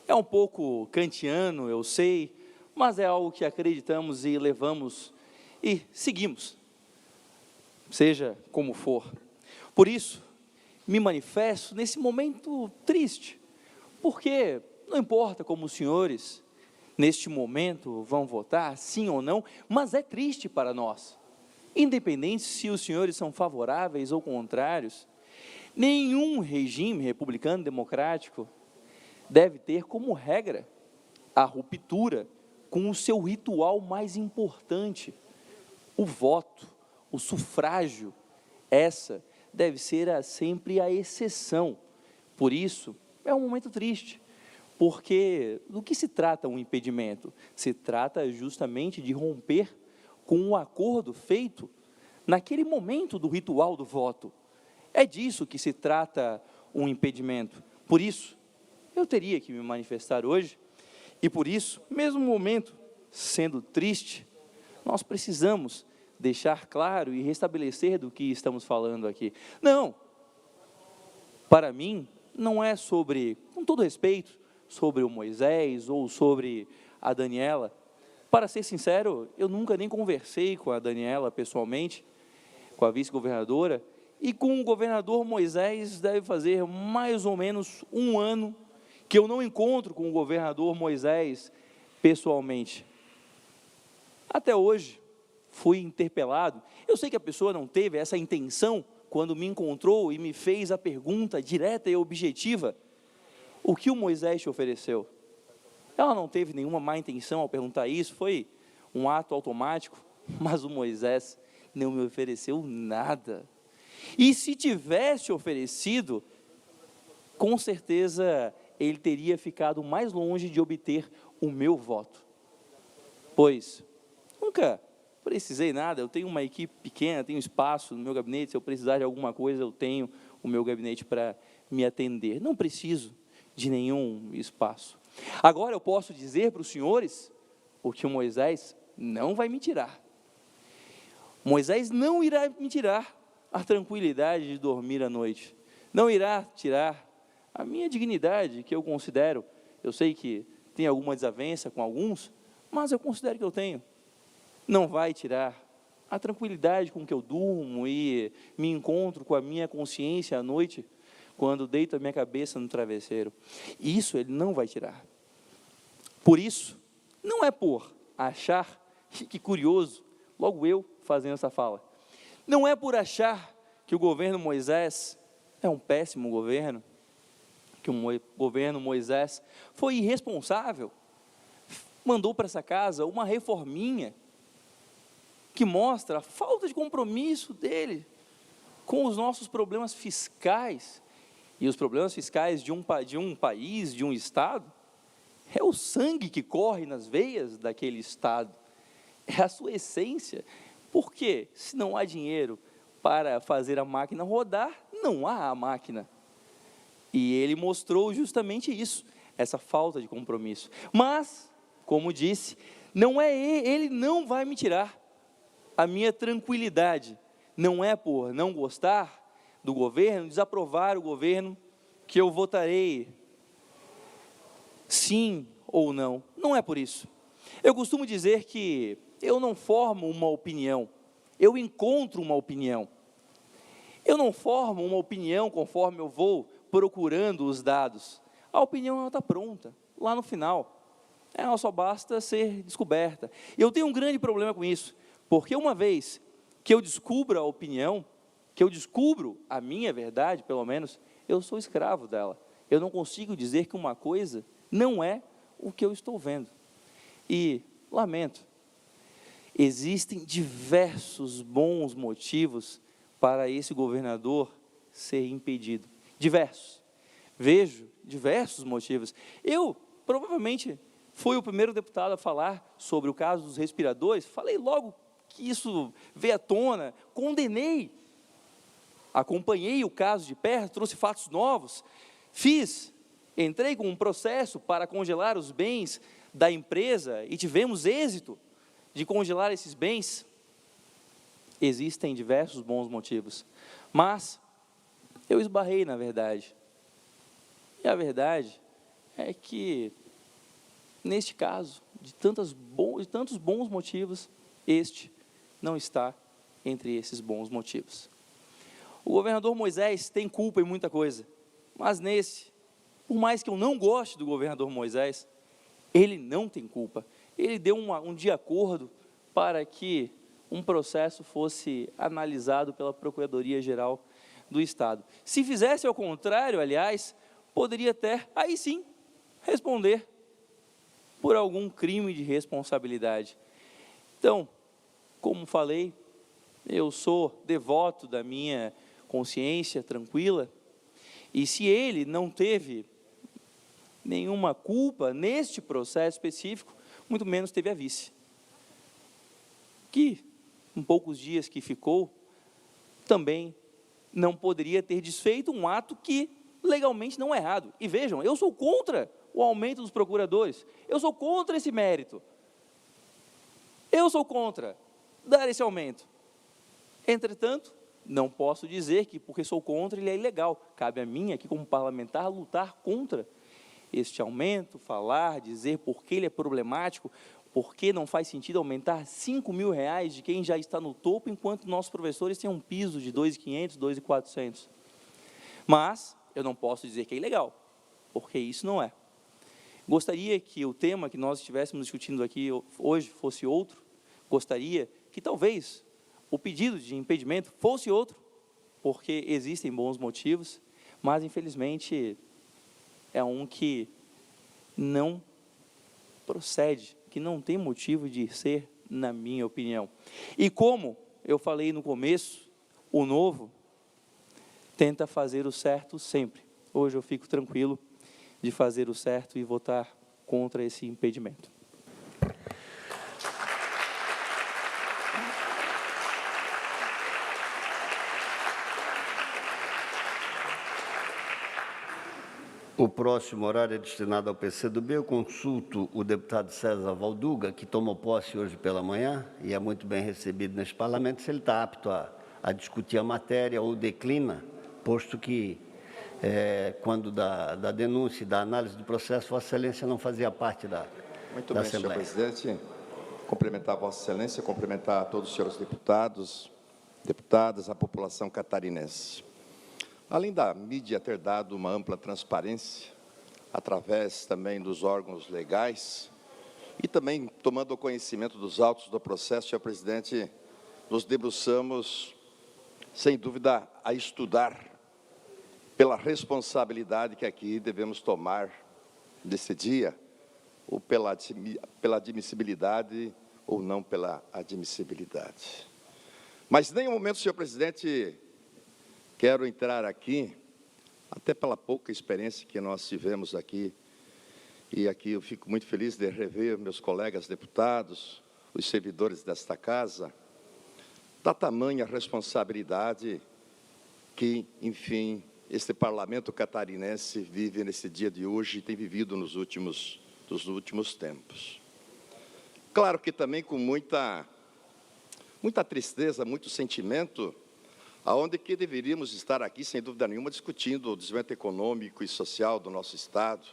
É um pouco kantiano, eu sei, mas é algo que acreditamos e levamos e seguimos. seja como for. Por isso, me manifesto nesse momento triste, porque não importa como os senhores, neste momento, vão votar, sim ou não, mas é triste para nós. Independente se os senhores são favoráveis ou contrários, nenhum regime republicano democrático deve ter como regra a ruptura com o seu ritual mais importante, o voto, o sufrágio. Essa deve ser sempre a exceção. Por isso, é um momento triste, porque do que se trata um impedimento? Se trata justamente de romper com o acordo feito naquele momento do ritual do voto. É disso que se trata um impedimento. Por isso, eu teria que me manifestar hoje, e por isso, mesmo o momento sendo triste, nós precisamos deixar claro e restabelecer do que estamos falando aqui. Não, para mim, não é sobre, com todo respeito, sobre o Moisés ou sobre a Daniela. Para ser sincero, eu nunca nem conversei com a Daniela pessoalmente, com a vice-governadora, e com o governador Moisés deve fazer mais ou menos 1 ano que eu não encontro com o governador Moisés pessoalmente. Até hoje, fui interpelado. Eu sei que a pessoa não teve essa intenção quando me encontrou e me fez a pergunta direta e objetiva: o que o Moisés te ofereceu? Ela não teve nenhuma má intenção ao perguntar isso, foi um ato automático, mas o Moisés não me ofereceu nada. E se tivesse oferecido, com certeza ele teria ficado mais longe de obter o meu voto. Pois nunca precisei nada, eu tenho uma equipe pequena, tenho espaço no meu gabinete, se eu precisar de alguma coisa, eu tenho o meu gabinete para me atender. Não preciso de nenhum espaço. Agora eu posso dizer para os senhores o que o Moisés não vai me tirar. Moisés não irá me tirar a tranquilidade de dormir à noite. Não irá tirar a minha dignidade, que eu considero, eu sei que tem alguma desavença com alguns, mas eu considero que eu tenho. Não vai tirar a tranquilidade com que eu durmo e me encontro com a minha consciência à noite, quando deito a minha cabeça no travesseiro. Isso ele não vai tirar. Por isso, não é por achar, que curioso, logo eu fazendo essa fala, não é por achar que o governo Moisés é um péssimo governo, que o governo Moisés foi irresponsável, mandou para essa casa uma reforminha que mostra a falta de compromisso dele com os nossos problemas fiscais. E os problemas fiscais de um país, de um estado, é o sangue que corre nas veias daquele estado, é a sua essência. Porque se não há dinheiro para fazer a máquina rodar, não há a máquina. E ele mostrou justamente isso, essa falta de compromisso. Mas, como disse, não é ele não vai me tirar a minha tranquilidade. Não é por não gostar do governo, desaprovar o governo, que eu votarei sim ou não. Não é por isso. Eu costumo dizer que eu não formo uma opinião, eu encontro uma opinião. Eu não formo uma opinião conforme eu vou procurando os dados. A opinião está pronta, lá no final. Ela só basta ser descoberta. Eu tenho um grande problema com isso, porque uma vez que eu descubro a opinião, que eu descubro a minha verdade, pelo menos, eu sou escravo dela. Eu não consigo dizer que uma coisa não é o que eu estou vendo. E, lamento, existem diversos bons motivos para esse governador ser impedido. Diversos. Vejo diversos motivos. Eu, provavelmente, fui o primeiro deputado a falar sobre o caso dos respiradores. Falei logo que isso veio à tona, condenei. Acompanhei o caso de perto, trouxe fatos novos. Entrei com um processo para congelar os bens da empresa e tivemos êxito de congelar esses bens. Existem diversos bons motivos, mas eu esbarrei na verdade. E a verdade é que, neste caso, de tantos bons motivos, este não está entre esses bons motivos. O governador Moisés tem culpa em muita coisa, mas nesse, por mais que eu não goste do governador Moisés, ele não tem culpa. Ele deu um de acordo para que um processo fosse analisado pela Procuradoria-Geral do Estado. Se fizesse ao contrário, aliás, poderia até, aí sim, responder por algum crime de responsabilidade. Então, como falei, eu sou devoto da minha consciência tranquila, e se ele não teve nenhuma culpa neste processo específico, muito menos teve a vice, que, em poucos dias que ficou, também não poderia ter desfeito um ato que legalmente não é errado. E vejam, eu sou contra o aumento dos procuradores, eu sou contra esse mérito, eu sou contra dar esse aumento. Entretanto, não posso dizer que, porque sou contra, ele é ilegal. Cabe a mim, aqui como parlamentar, lutar contra este aumento, falar, dizer por que ele é problemático, por que não faz sentido aumentar R$5.000 de quem já está no topo, enquanto nossos professores têm um piso de R$2.500, R$2.400. Mas eu não posso dizer que é ilegal, porque isso não é. Gostaria que o tema que nós estivéssemos discutindo aqui hoje fosse outro, gostaria que talvez o pedido de impedimento fosse outro, porque existem bons motivos, mas, infelizmente, é um que não procede, que não tem motivo de ser, na minha opinião. E como eu falei no começo, o novo tenta fazer o certo sempre. Hoje eu fico tranquilo de fazer o certo e votar contra esse impedimento. O próximo horário é destinado ao PCdoB. Eu consulto o deputado César Valduga, que tomou posse hoje pela manhã e é muito bem recebido neste parlamento, se ele está apto a discutir a matéria ou declina, posto que, quando da denúncia e da análise do processo, Vossa Excelência não fazia parte da Muito bem, Assembleia. senhor presidente. Cumprimentar Vossa Excelência, cumprimentar a todos os senhores deputados, deputadas, a população catarinense. Além da mídia ter dado uma ampla transparência, através também dos órgãos legais, e também tomando conhecimento dos autos do processo, senhor presidente, nos debruçamos, sem dúvida, a estudar pela responsabilidade que aqui devemos tomar desse dia, ou pela admissibilidade ou não pela admissibilidade. Mas, em nenhum momento, senhor presidente, quero entrar aqui, até pela pouca experiência que nós tivemos aqui, e aqui eu fico muito feliz de rever meus colegas deputados, os servidores desta casa, da tamanha responsabilidade que, enfim, este parlamento catarinense vive nesse dia de hoje e tem vivido nos últimos tempos. Claro que também com muita tristeza, muito sentimento, aonde que deveríamos estar aqui, sem dúvida nenhuma, discutindo o desenvolvimento econômico e social do nosso Estado,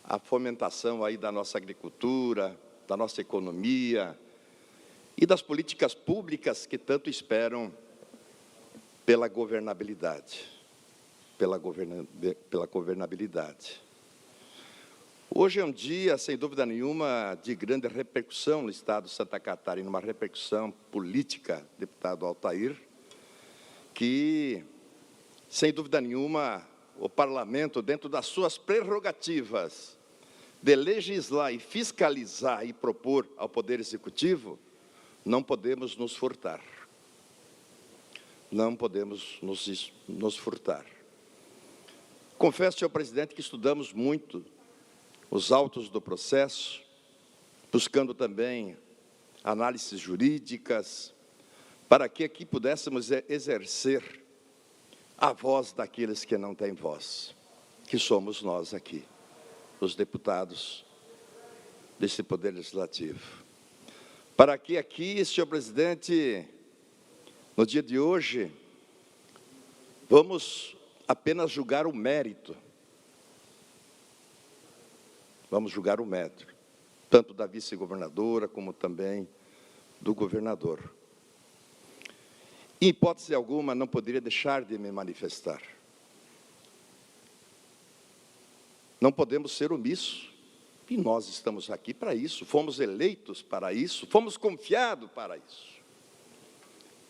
a fomentação aí da nossa agricultura, da nossa economia e das políticas públicas que tanto esperam pela governabilidade. Hoje é um dia, sem dúvida nenhuma, de grande repercussão no Estado de Santa Catarina, uma repercussão política, deputado Altair, que, sem dúvida nenhuma, o Parlamento, dentro das suas prerrogativas de legislar e fiscalizar e propor ao Poder Executivo, não podemos nos furtar. Não podemos nos furtar. Confesso, senhor presidente, que estudamos muito os autos do processo, buscando também análises jurídicas, para que aqui pudéssemos exercer a voz daqueles que não têm voz, que somos nós aqui, os deputados desse Poder Legislativo. Para que aqui, senhor presidente, no dia de hoje, vamos apenas julgar o mérito. Vamos julgar o mérito, tanto da vice-governadora como também do governador. em hipótese alguma, não poderia deixar de me manifestar. Não podemos ser omissos, e nós estamos aqui para isso, fomos eleitos para isso, fomos confiados para isso.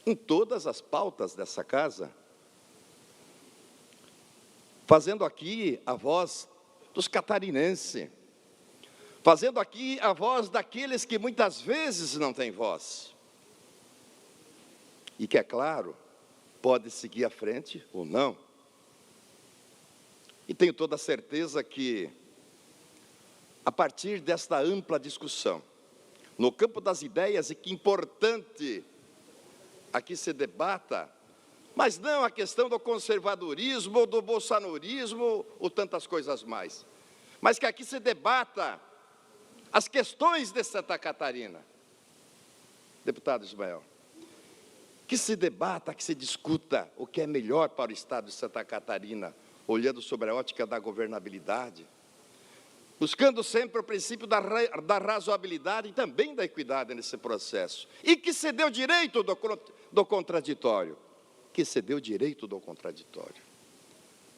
Em todas as pautas dessa casa, fazendo aqui a voz dos catarinenses, fazendo aqui a voz daqueles que muitas vezes não têm voz, e que, é claro, pode seguir à frente ou não. E tenho toda a certeza que, a partir desta ampla discussão, no campo das ideias, e que é importante aqui se debata, mas não a questão do conservadorismo, ou do bolsonarismo, ou tantas coisas mais, mas que aqui se debata as questões de Santa Catarina. Deputado Ismael, que se debata, que se discuta o que é melhor para o Estado de Santa Catarina, olhando sobre a ótica da governabilidade, buscando sempre o princípio da razoabilidade e também da equidade nesse processo, e que se dê o direito do contraditório, que se dê o direito do contraditório.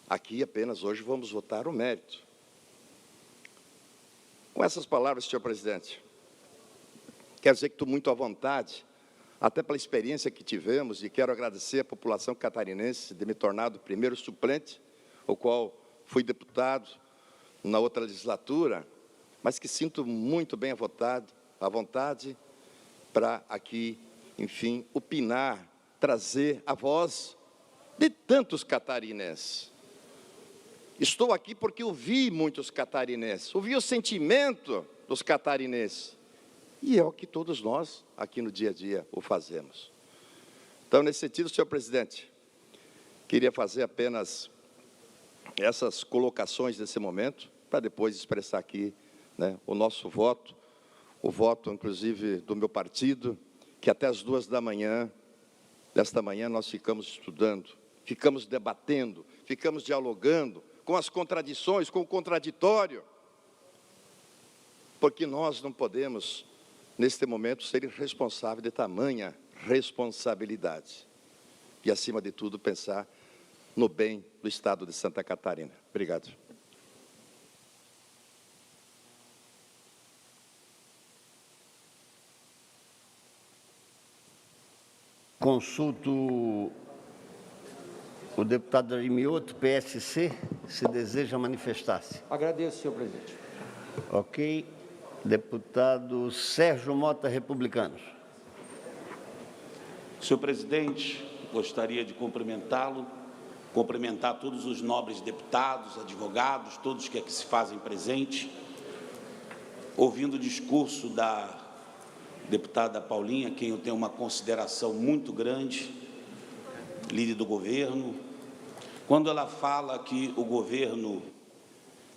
Aqui apenas hoje vamos votar o mérito. Com essas palavras, senhor presidente, quero dizer que estou muito à vontade, até pela experiência que tivemos, e quero agradecer à população catarinense de me tornar o primeiro suplente, o qual fui deputado na outra legislatura, mas que sinto muito bem à vontade para aqui, enfim, opinar, trazer a voz de tantos catarinenses. Estou aqui porque ouvi muitos catarinenses, ouvi o sentimento dos catarinenses, e é o que todos nós, aqui no dia a dia, o fazemos. Então, nesse sentido, senhor presidente, queria fazer apenas essas colocações nesse momento, para depois expressar aqui, né, o nosso voto, o voto, inclusive, do meu partido, que até as 2 da manhã, desta manhã, nós ficamos estudando, ficamos debatendo, ficamos dialogando com as contradições, com o contraditório, porque nós não podemos, neste momento, ser irresponsáveis de tamanha responsabilidade. E, acima de tudo, pensar no bem do Estado de Santa Catarina. Obrigado. Consulto o deputado Mioto, PSC, se deseja manifestar-se. Agradeço, senhor presidente. Ok. Deputado Sérgio Mota, Republicanos. Senhor presidente, gostaria de cumprimentá-lo, cumprimentar todos os nobres deputados, advogados, todos que aqui se fazem presente. Ouvindo o discurso da deputada Paulinha, a quem eu tenho uma consideração muito grande, líder do governo, quando ela fala que o governo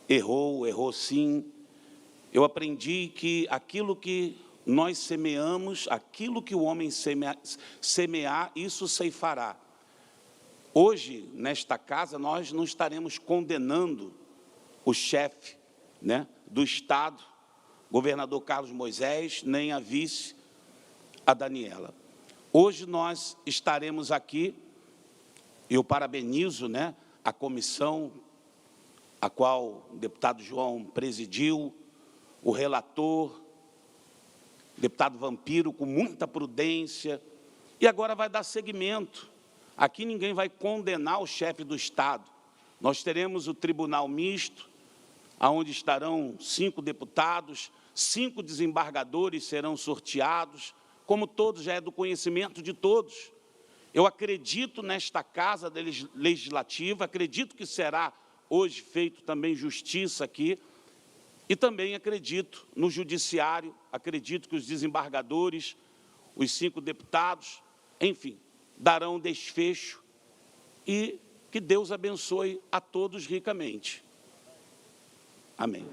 errou sim, eu aprendi que aquilo que nós semeamos, aquilo que o homem semear, isso ceifará. Hoje, nesta casa, nós não estaremos condenando o chefe, né, do Estado, governador Carlos Moisés, nem a vice, a Daniela. Hoje nós estaremos aqui, eu parabenizo, né, a comissão a qual o deputado João presidiu, o relator, deputado Vampiro, com muita prudência, e agora vai dar seguimento. Aqui ninguém vai condenar o chefe do Estado. Nós teremos o tribunal misto, onde estarão 5 deputados, 5 desembargadores serão sorteados, como todos já é do conhecimento de todos. Eu acredito nesta casa legislativa, acredito que será hoje feito também justiça aqui, e também acredito no judiciário, acredito que os desembargadores, os 5 deputados, enfim, darão desfecho e que Deus abençoe a todos ricamente. Amém.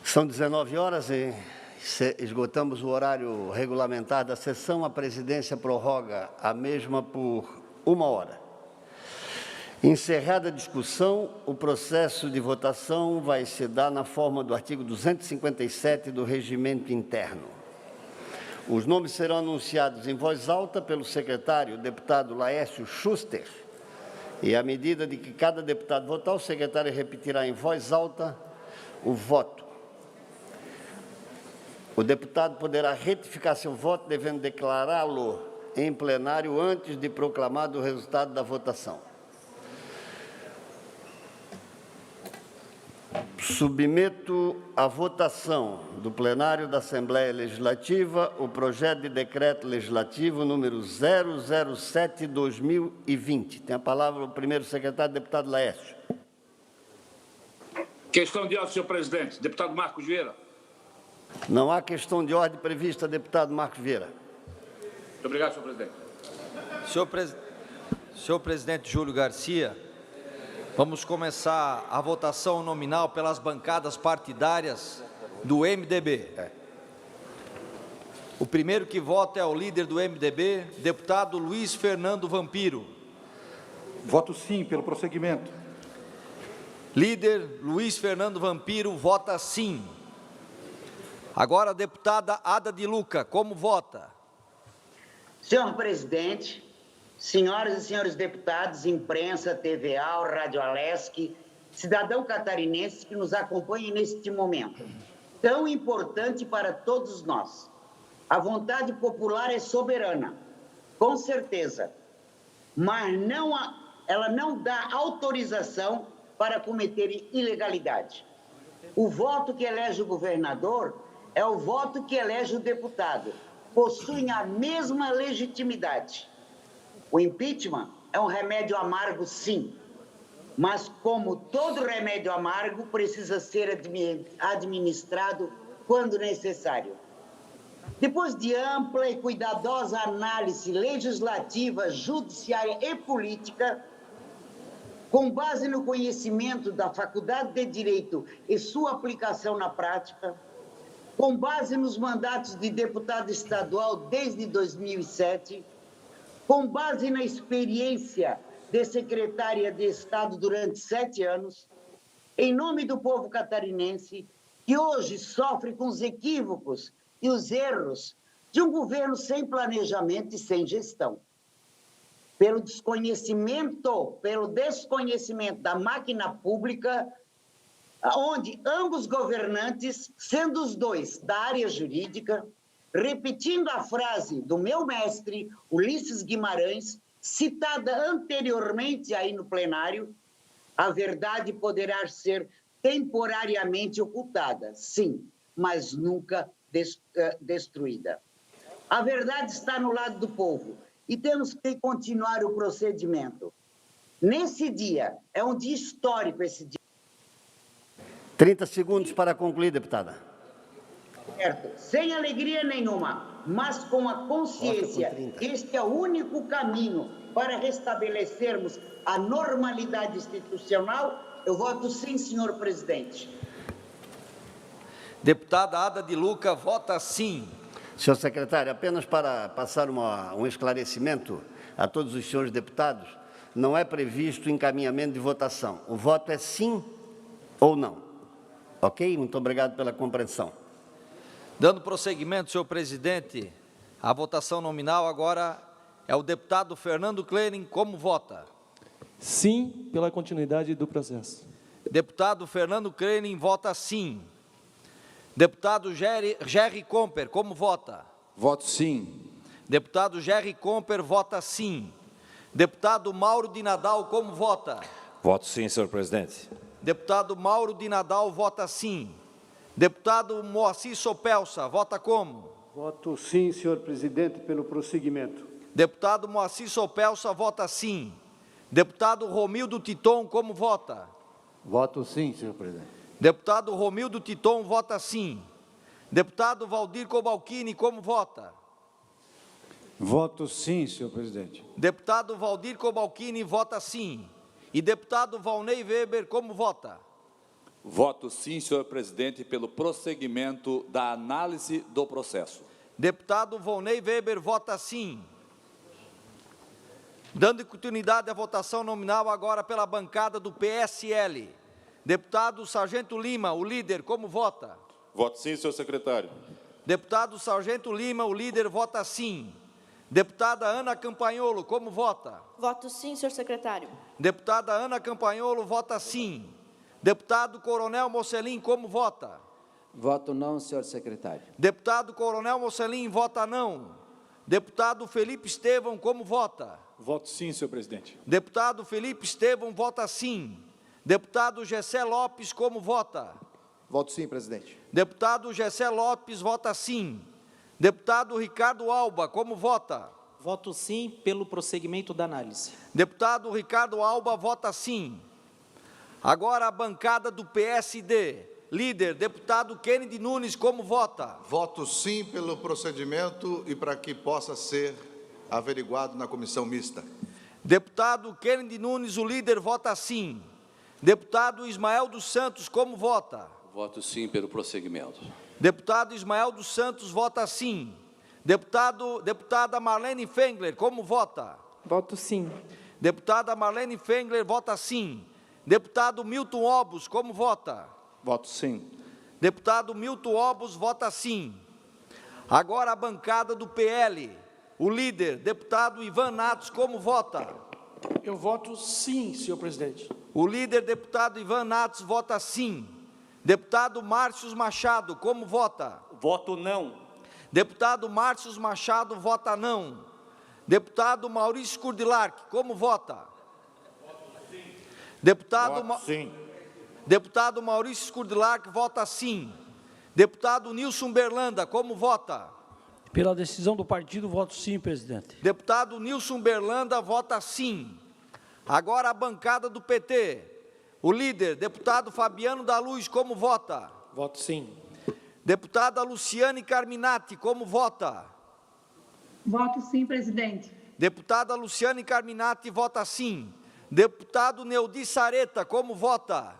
São 19 horas e esgotamos o horário regulamentar da sessão. A presidência prorroga a mesma por 1 hora. Encerrada a discussão, o processo de votação vai se dar na forma do artigo 257 do Regimento Interno. Os nomes serão anunciados em voz alta pelo secretário, o deputado Laércio Schuster. E à medida de que cada deputado votar, o secretário repetirá em voz alta o voto. O deputado poderá retificar seu voto, devendo declará-lo em plenário antes de proclamado o resultado da votação. Submeto à votação do plenário da Assembleia Legislativa o projeto de decreto legislativo número 007/2020. Tem a palavra o primeiro secretário, deputado Laércio. Questão de ordem, senhor presidente. Deputado Marcos Vieira. Não há questão de ordem prevista, deputado Marcos Vieira. Muito obrigado, senhor presidente. Senhor presidente Júlio Garcia, vamos começar a votação nominal pelas bancadas partidárias do MDB. O primeiro que vota é o líder do MDB, deputado Luiz Fernando Vampiro. Voto sim pelo prosseguimento. Líder Luiz Fernando Vampiro vota sim. Agora a deputada Ada de Luca, como vota? Senhor presidente, senhoras e senhores deputados, imprensa, TVA, Rádio Alesc, cidadão catarinense que nos acompanha neste momento, tão importante para todos nós. A vontade popular é soberana, com certeza, mas ela não dá autorização para cometer ilegalidade. O voto que elege o governador é o voto que elege o deputado. Possuem a mesma legitimidade. O impeachment é um remédio amargo, sim, mas como todo remédio amargo, precisa ser administrado quando necessário. Depois de ampla e cuidadosa análise legislativa, judiciária e política, com base no conhecimento da Faculdade de Direito e sua aplicação na prática, com base nos mandatos de deputado estadual desde 2007, com base na experiência de secretária de Estado durante 7 anos, em nome do povo catarinense, que hoje sofre com os equívocos e os erros de um governo sem planejamento e sem gestão. Pelo desconhecimento da máquina pública, onde ambos governantes, sendo os dois da área jurídica, repetindo a frase do meu mestre, Ulisses Guimarães, citada anteriormente aí no plenário, a verdade poderá ser temporariamente ocultada, sim, mas nunca destruída. A verdade está no lado do povo e temos que continuar o procedimento. Nesse dia, é um dia histórico esse dia. 30 segundos para concluir, deputada. Certo. Sem alegria nenhuma, mas com a consciência que este é o único caminho para restabelecermos a normalidade institucional, eu voto sim, senhor presidente. Deputada Ada de Luca vota sim. Senhor secretário, apenas para passar um esclarecimento a todos os senhores deputados, não é previsto encaminhamento de votação. O voto é sim ou não. Ok? Muito obrigado pela compreensão. Dando prosseguimento, senhor presidente, a votação nominal agora é o deputado Fernando Klein, como vota? Sim, pela continuidade do processo. Deputado Fernando Klein vota sim. Deputado Gerry Comper, como vota? Voto sim. Deputado Gerry Comper vota sim. Deputado Mauro de Nadal, como vota? Voto sim, senhor presidente. Deputado Mauro de Nadal vota sim. Deputado Moacir Sopelsa, vota como? Voto sim, senhor presidente, pelo prosseguimento. Deputado Moacir Sopelsa vota sim. Deputado Romildo Titon, como vota? Voto sim, senhor presidente. Deputado Romildo Titon vota sim. Deputado Valdir Cobalcini, como vota? Voto sim, senhor presidente. Deputado Valdir Cobalcini vota sim. E deputado Valnei Weber, como vota? Voto sim, senhor presidente, pelo prosseguimento da análise do processo. Deputado Valnei Weber vota sim. Dando continuidade à votação nominal agora pela bancada do PSL. Deputado Sargento Lima, o líder, como vota? Voto sim, senhor secretário. Deputado Sargento Lima, o líder, vota sim. Deputada Ana Campanholo, como vota? Voto sim, senhor secretário. Deputada Ana Campanholo, vota sim. Deputado Coronel Mocelin, como vota? Voto não, senhor secretário. Deputado Coronel Mocelin, vota não. Deputado Felipe Estevão, como vota? Voto sim, senhor presidente. Deputado Felipe Estevão, vota sim. Deputado Gessé Lopes, como vota? Voto sim, presidente. Deputado Gessé Lopes, vota sim. Deputado Ricardo Alba, como vota? Voto sim pelo prosseguimento da análise. Deputado Ricardo Alba, vota sim. Agora a bancada do PSD. Líder, deputado Kennedy Nunes, como vota? Voto sim pelo procedimento e para que possa ser averiguado na comissão mista. Deputado Kennedy Nunes, o líder, vota sim. Deputado Ismael dos Santos, como vota? Voto sim pelo prosseguimento. Deputado Ismael dos Santos, vota sim. Deputada Marlene Fengler, como vota? Voto sim. Deputada Marlene Fengler, vota sim. Deputado Milton Obos, como vota? Voto sim. Deputado Milton Obos, vota sim. Agora a bancada do PL. O líder, deputado Ivan Natos, como vota? Eu voto sim, senhor presidente. O líder, deputado Ivan Natos, vota sim. Deputado Márcios Machado, como vota? Voto não. Deputado Márcios Machado, vota não. Deputado Maurício Kurdilark, como vota? Voto sim. Deputado Maurício Kurdilark, vota sim. Deputado Nilson Berlanda, como vota? Pela decisão do partido, voto sim, presidente. Deputado Nilson Berlanda, vota sim. Agora a bancada do PT. O líder, deputado Fabiano da Luz, como vota? Voto sim. Deputada Luciane Carminati, como vota? Voto sim, presidente. Deputada Luciane Carminati, vota sim. Deputado Neudi Sareta, como vota?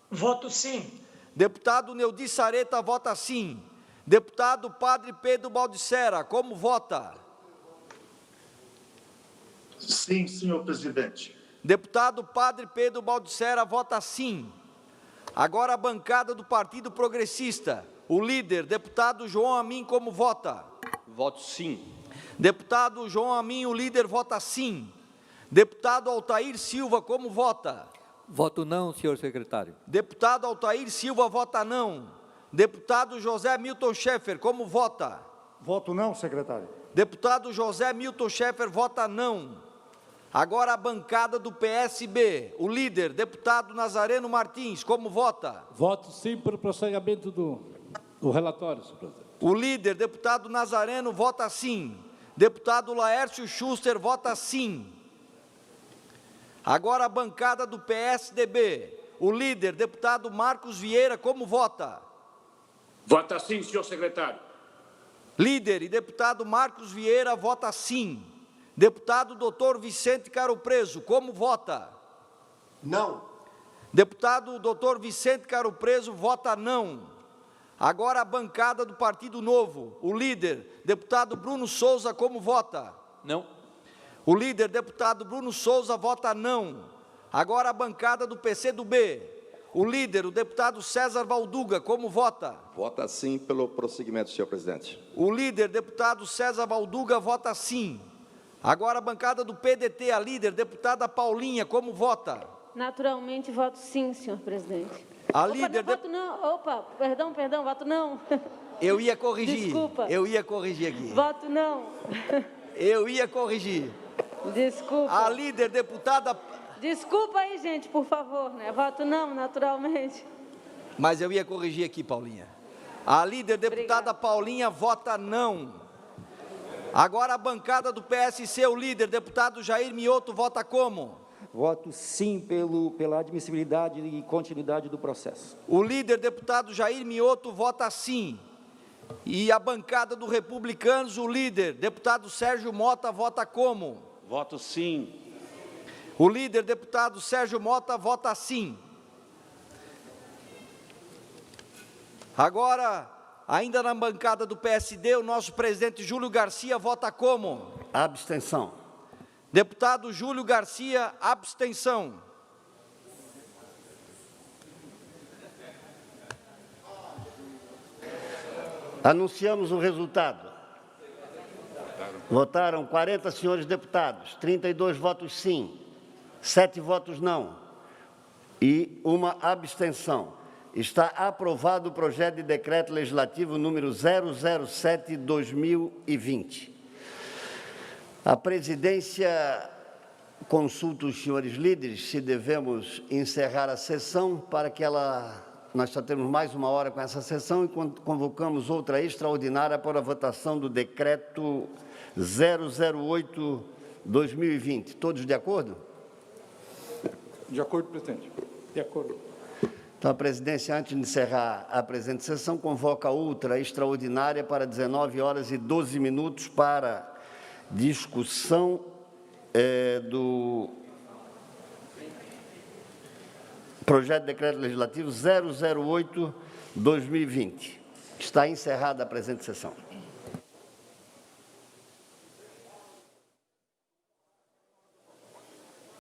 Voto sim. Deputado Neudi Sareta, vota sim. Deputado Padre Pedro Baldissera, como vota? Sim, senhor presidente. Deputado Padre Pedro Baldissera, vota sim. Agora a bancada do Partido Progressista. O líder, deputado João Amin, como vota? Voto sim. Deputado João Amin, o líder, vota sim. Deputado Altair Silva, como vota? Voto não, senhor secretário. Deputado Altair Silva, vota não. Deputado José Milton Schaeffer, como vota? Voto não, secretário. Deputado José Milton Schaeffer, vota não. Agora a bancada do PSB. O líder, deputado Nazareno Martins, como vota? Voto sim pelo prosseguimento do relatório, senhor presidente. O líder, deputado Nazareno, vota sim. Deputado Laércio Schuster, vota sim. Agora a bancada do PSDB. O líder, deputado Marcos Vieira, como vota? Vota sim, senhor secretário. Líder e deputado Marcos Vieira, vota sim. Deputado Dr. Vicente Caro Preso, como vota? Não. Deputado Dr. Vicente Caro Preso, vota não. Agora a bancada do Partido Novo. O líder, deputado Bruno Souza, como vota? Não. O líder, deputado Bruno Souza, vota não. Agora a bancada do PCdoB. O líder, o deputado César Valduga, como vota? Vota sim pelo prosseguimento, senhor presidente. O líder, deputado César Valduga, vota sim. Agora a bancada do PDT, a líder, deputada Paulinha, como vota? Naturalmente, voto sim, senhor presidente. A Opa, líder... não, voto não. Opa, perdão, voto não. Eu ia corrigir. Desculpa. Eu ia corrigir aqui. Voto não. Eu ia corrigir. Desculpa. A líder, deputada... Desculpa aí, gente, por favor, né? Voto não, naturalmente. Mas eu ia corrigir aqui, Paulinha. A líder, deputada Paulinha, vota não. Agora a bancada do PSC, o líder, deputado Jair Mioto, vota como? Voto sim pela admissibilidade e continuidade do processo. O líder, deputado Jair Mioto, vota sim. E a bancada do Republicanos, o líder, deputado Sérgio Mota, vota como? Voto sim. O líder, deputado Sérgio Mota, vota sim. Agora, ainda na bancada do PSD, o nosso presidente Júlio Garcia vota como? Abstenção. Deputado Júlio Garcia, abstenção. Anunciamos o resultado. Votaram 40 senhores deputados, 32 votos sim, 7 votos não e uma abstenção. Está aprovado o projeto de decreto legislativo número 007/2020. A presidência consulta os senhores líderes se devemos encerrar a sessão para que nós só temos mais 1 hora com essa sessão e convocamos outra extraordinária para a votação do decreto 008/2020. Todos de acordo? De acordo, presidente. De acordo. Então, a presidência, antes de encerrar a presente sessão, convoca outra extraordinária para 19h12 para discussão do projeto de decreto legislativo 008/2020. Está encerrada a presente sessão.